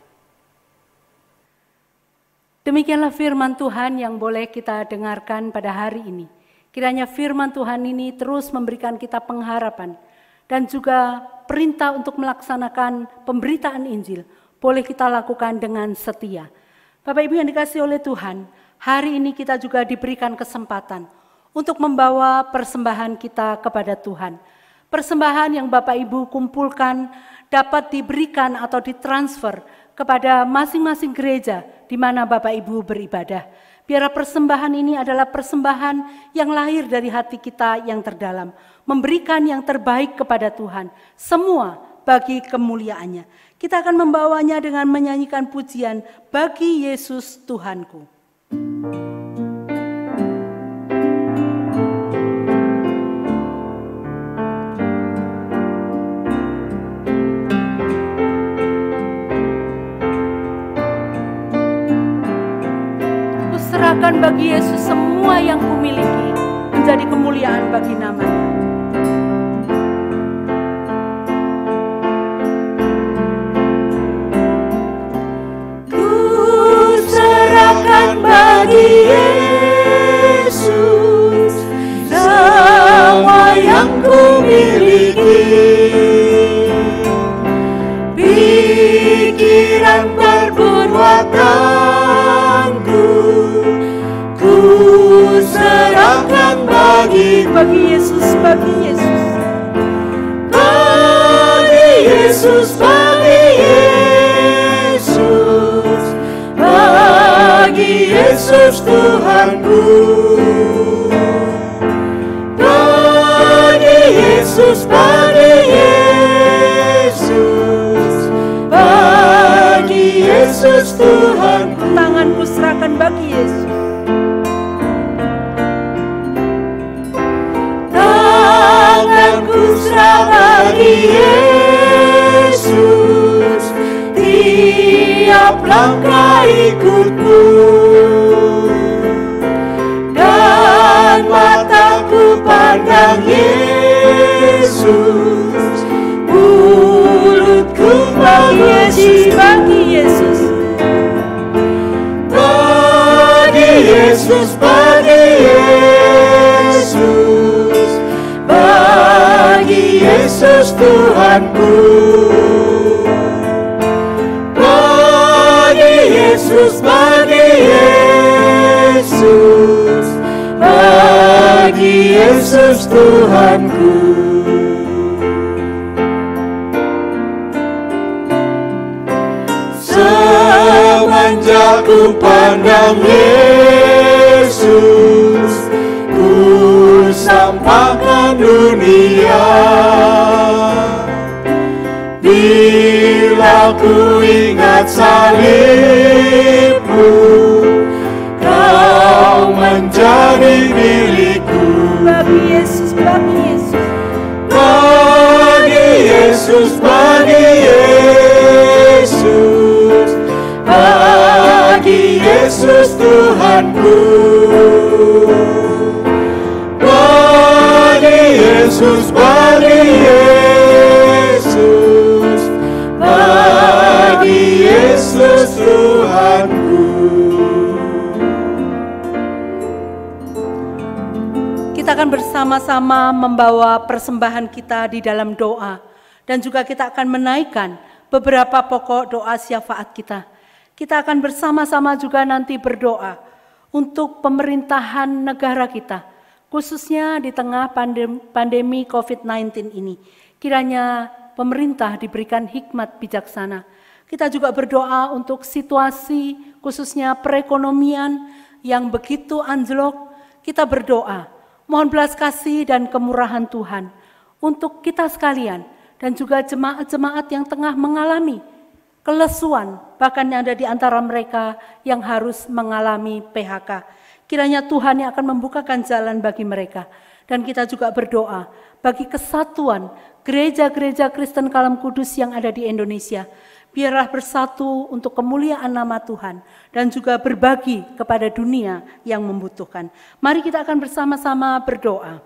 Demikianlah firman Tuhan yang boleh kita dengarkan pada hari ini. Kiranya firman Tuhan ini terus memberikan kita pengharapan dan juga perintah untuk melaksanakan pemberitaan Injil boleh kita lakukan dengan setia. Bapak Ibu yang dikasihi oleh Tuhan, hari ini kita juga diberikan kesempatan untuk membawa persembahan kita kepada Tuhan. Persembahan yang Bapak Ibu kumpulkan dapat diberikan atau ditransfer kepada masing-masing gereja di mana Bapak Ibu beribadah. Biarlah persembahan ini adalah persembahan yang lahir dari hati kita yang terdalam. Memberikan yang terbaik kepada Tuhan. Semua bagi kemuliaannya. Kita akan membawanya dengan menyanyikan pujian bagi Yesus Tuhanku. Kuserahkan bagi Yesus semua yang kumiliki, menjadi kemuliaan bagi nama-Nya. Kuserahkan bagi Yesus semua yang kumiliki, pikiran perbuatanku, kuserahkan bagi Yesus, bagi Yesus. Bagi Yesus, bagi Yesus, bagi Yesus Tuhanku. Bagi Yesus, bagi Yesus, bagi Yesus Tuhanku. Tanganku serahkan bagi Yesus. Tanganku serah bagi Yesus, tiap langkah ikutmu, dan mataku pandang Yesus, mulutku memuji Bagi Yesus, bagi Yesus, bagi Yesus, bagi Yesus Tuhanku. Bagi Yesus, bagi Yesus, bagi Yesus Tuhanku. Semenjak ku pandang Yesus, ku sampaikan dunia. Bila ku ingat salibmu, kau menjadi milikku. bagi Yesus, bagi Yesus. Bagi Yesus, bagi Yesus, bagi Yesus Tuhanku. Bagi Yesus, bagi Yesus, bagi Yesus Tuhanku. Kita akan bersama-sama membawa persembahan kita di dalam doa, dan juga kita akan menaikkan beberapa pokok doa syafaat kita. Kita akan bersama-sama juga nanti berdoa untuk pemerintahan negara kita, khususnya di tengah pandemi COVID-19 ini. Kiranya pemerintah diberikan hikmat bijaksana. Kita juga berdoa untuk situasi khususnya perekonomian yang begitu anjlok. Kita berdoa, mohon belas kasih dan kemurahan Tuhan untuk kita sekalian dan juga jemaat-jemaat yang tengah mengalami kelesuan, bahkan yang ada di antara mereka yang harus mengalami PHK. Kiranya Tuhan yang akan membukakan jalan bagi mereka. Dan kita juga berdoa bagi kesatuan gereja-gereja Kristen Kalam Kudus yang ada di Indonesia. Biarlah bersatu untuk kemuliaan nama Tuhan dan juga berbagi kepada dunia yang membutuhkan. Mari kita akan bersama-sama berdoa.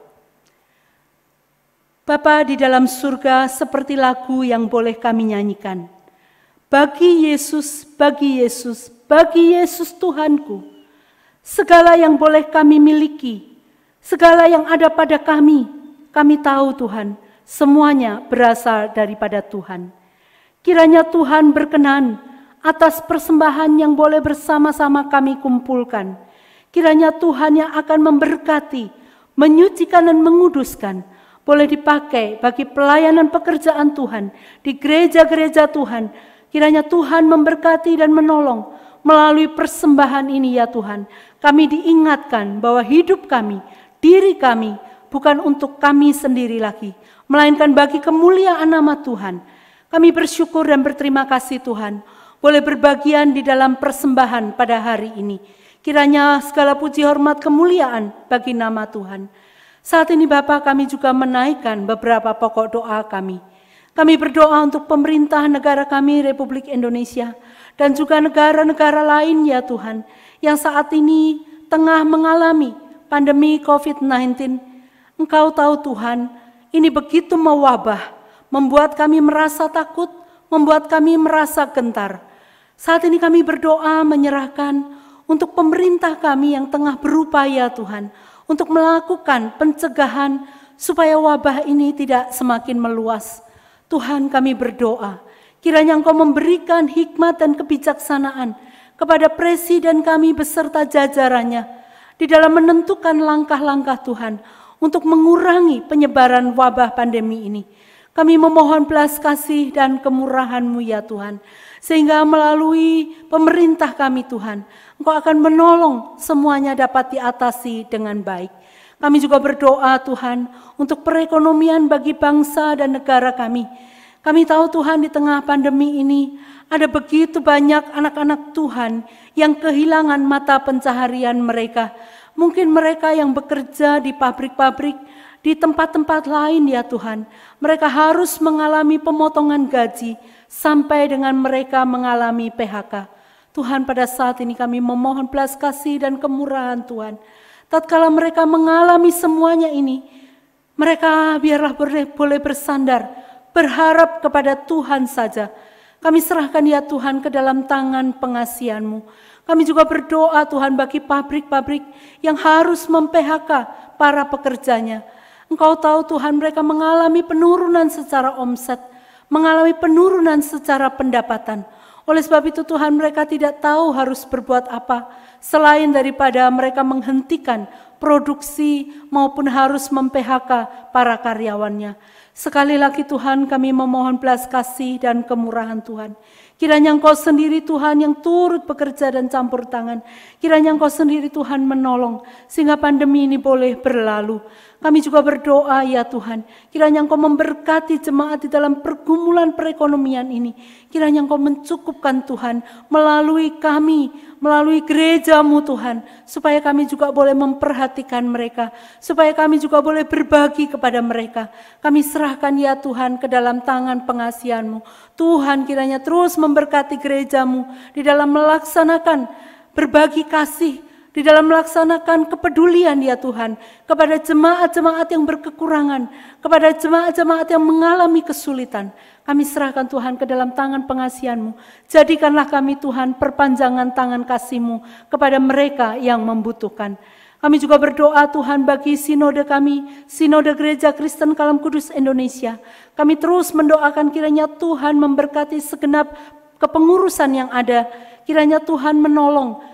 Bapa di dalam surga, seperti lagu yang boleh kami nyanyikan. Bagi Yesus, bagi Yesus, bagi Yesus Tuhanku. Segala yang boleh kami miliki, segala yang ada pada kami tahu Tuhan, semuanya berasal daripada Tuhan. Kiranya Tuhan berkenan atas persembahan yang boleh bersama-sama kami kumpulkan. Kiranya Tuhan yang akan memberkati, menyucikan dan menguduskan, boleh dipakai bagi pelayanan pekerjaan Tuhan di gereja-gereja Tuhan. Kiranya Tuhan memberkati dan menolong melalui persembahan ini ya Tuhan. Kami diingatkan bahwa hidup kami, diri kami bukan untuk kami sendiri lagi, melainkan bagi kemuliaan nama Tuhan. Kami bersyukur dan berterima kasih Tuhan, boleh berbagian di dalam persembahan pada hari ini. Kiranya segala puji hormat kemuliaan bagi nama Tuhan. Saat ini Bapa, kami juga menaikkan beberapa pokok doa kami. Kami berdoa untuk pemerintah negara kami, Republik Indonesia, dan juga negara-negara lain ya Tuhan, yang saat ini tengah mengalami pandemi COVID-19. Engkau tahu Tuhan, ini begitu mewabah, membuat kami merasa takut, membuat kami merasa gentar. Saat ini kami berdoa menyerahkan untuk pemerintah kami yang tengah berupaya Tuhan, untuk melakukan pencegahan supaya wabah ini tidak semakin meluas. Tuhan, kami berdoa, kiranya Engkau memberikan hikmat dan kebijaksanaan kepada Presiden kami beserta jajarannya di dalam menentukan langkah-langkah Tuhan untuk mengurangi penyebaran wabah pandemi ini. Kami memohon belas kasih dan kemurahan-Mu ya Tuhan, sehingga melalui pemerintah kami Tuhan, Engkau akan menolong semuanya dapat diatasi dengan baik. Kami juga berdoa Tuhan untuk perekonomian bagi bangsa dan negara kami. Kami tahu Tuhan di tengah pandemi ini ada begitu banyak anak-anak Tuhan yang kehilangan mata pencaharian mereka. Mungkin mereka yang bekerja di pabrik-pabrik, di tempat-tempat lain ya Tuhan. Mereka harus mengalami pemotongan gaji sampai dengan mereka mengalami PHK. Tuhan, pada saat ini kami memohon belas kasih dan kemurahan Tuhan. Tatkala mereka mengalami semuanya ini, mereka biarlah boleh bersandar, berharap kepada Tuhan saja. Kami serahkan ya Tuhan ke dalam tangan pengasihan-Mu. Kami juga berdoa Tuhan bagi pabrik-pabrik yang harus mem-PHK para pekerjanya. Engkau tahu Tuhan, mereka mengalami penurunan secara omset, mengalami penurunan secara pendapatan. Oleh sebab itu Tuhan, mereka tidak tahu harus berbuat apa selain daripada mereka menghentikan produksi maupun harus mem-PHK para karyawannya. Sekali lagi Tuhan, kami memohon belas kasih dan kemurahan Tuhan. Kiranya Engkau sendiri Tuhan yang turut bekerja dan campur tangan. Kiranya Engkau sendiri Tuhan menolong sehingga pandemi ini boleh berlalu. Kami juga berdoa ya Tuhan, kiranya Engkau memberkati jemaat di dalam pergumulan perekonomian ini. Kiranya Engkau mencukupkan Tuhan melalui kami, melalui gereja-Mu Tuhan, supaya kami juga boleh memperhatikan mereka, supaya kami juga boleh berbagi kepada mereka. Kami serahkan ya Tuhan ke dalam tangan pengasihan-Mu. Tuhan, kiranya terus memberkati gereja-Mu di dalam melaksanakan berbagi kasih, di dalam melaksanakan kepedulian ya Tuhan kepada jemaat-jemaat yang berkekurangan, kepada jemaat-jemaat yang mengalami kesulitan. Kami serahkan Tuhan ke dalam tangan pengasihan-Mu. Jadikanlah kami Tuhan perpanjangan tangan kasih-Mu kepada mereka yang membutuhkan. Kami juga berdoa Tuhan bagi sinode kami, Sinode Gereja Kristen Kalam Kudus Indonesia. Kami terus mendoakan kiranya Tuhan memberkati segenap kepengurusan yang ada. Kiranya Tuhan menolong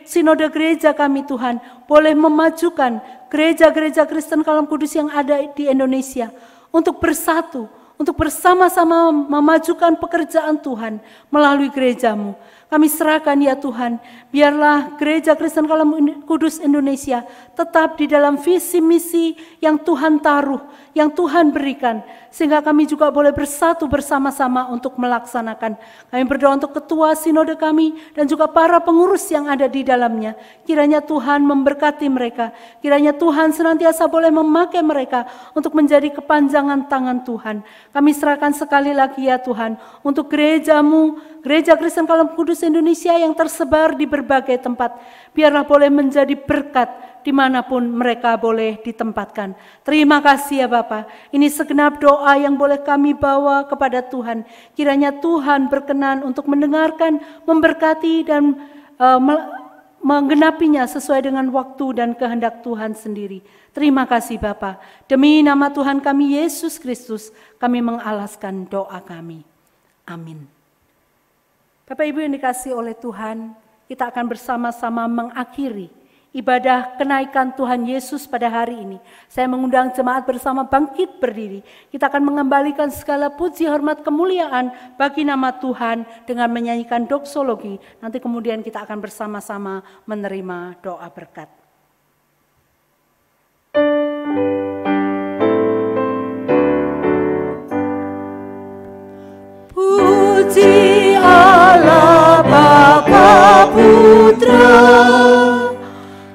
sinode gereja kami Tuhan boleh memajukan gereja-gereja Kristen Kalam Kudus yang ada di Indonesia untuk bersatu, untuk bersama-sama memajukan pekerjaan Tuhan melalui gereja-Mu. Kami serahkan ya Tuhan, biarlah gereja Kristen Kalam Kudus Indonesia tetap di dalam visi misi yang Tuhan taruh, yang Tuhan berikan, sehingga kami juga boleh bersatu bersama-sama untuk melaksanakan. Kami berdoa untuk ketua sinode kami dan juga para pengurus yang ada di dalamnya. Kiranya Tuhan memberkati mereka, kiranya Tuhan senantiasa boleh memakai mereka untuk menjadi kepanjangan tangan Tuhan. Kami serahkan sekali lagi ya Tuhan untuk gereja-Mu, Gereja Kristen Kalam Kudus Indonesia yang tersebar di berbagai tempat. Biarlah boleh menjadi berkat dimanapun mereka boleh ditempatkan. Terima kasih ya Bapa. Ini segenap doa yang boleh kami bawa kepada Tuhan. Kiranya Tuhan berkenan untuk mendengarkan, memberkati dan menggenapinya sesuai dengan waktu dan kehendak Tuhan sendiri. Terima kasih Bapa. Demi nama Tuhan kami Yesus Kristus, kami mengalaskan doa kami. Amin. Bapak Ibu yang dikasihi oleh Tuhan, kita akan bersama-sama mengakhiri ibadah kenaikan Tuhan Yesus pada hari ini. Saya mengundang jemaat bersama bangkit berdiri. Kita akan mengembalikan segala puji, hormat, kemuliaan bagi nama Tuhan dengan menyanyikan doksologi. Nanti kemudian kita akan bersama-sama menerima doa berkat. Puji Allah Bapa Putra,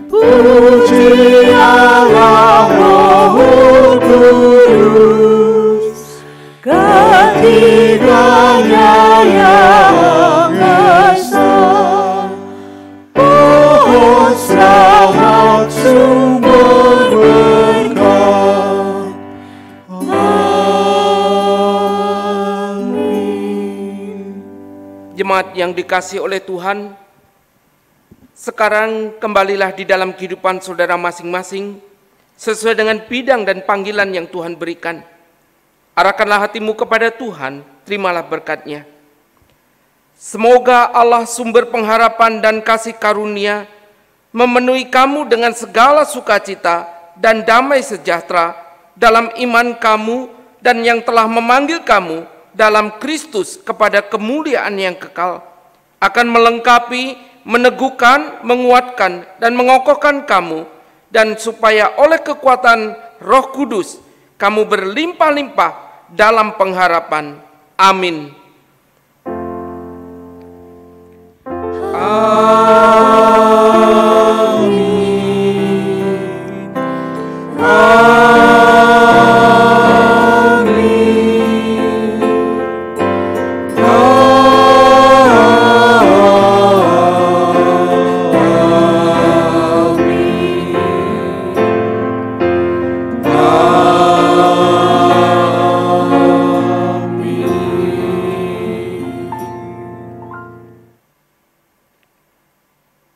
puji Allah Roh Kudus. Jemaat yang dikasihi oleh Tuhan, sekarang kembalilah di dalam kehidupan saudara masing-masing sesuai dengan bidang dan panggilan yang Tuhan berikan. Arahkanlah hatimu kepada Tuhan, terimalah berkat-Nya. Semoga Allah sumber pengharapan dan kasih karunia memenuhi kamu dengan segala sukacita dan damai sejahtera dalam iman kamu dan yang telah memanggil kamu dalam Kristus kepada kemuliaan yang kekal, akan melengkapi, meneguhkan, menguatkan, dan mengokohkan kamu, dan supaya oleh kekuatan Roh Kudus kamu berlimpah-limpah dalam pengharapan. Amin.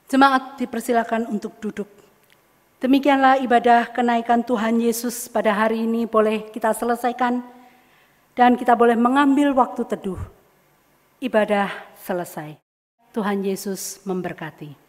Jemaat dipersilakan untuk duduk. Demikianlah ibadah kenaikan Tuhan Yesus pada hari ini boleh kita selesaikan dan kita boleh mengambil waktu teduh. Ibadah selesai. Tuhan Yesus memberkati.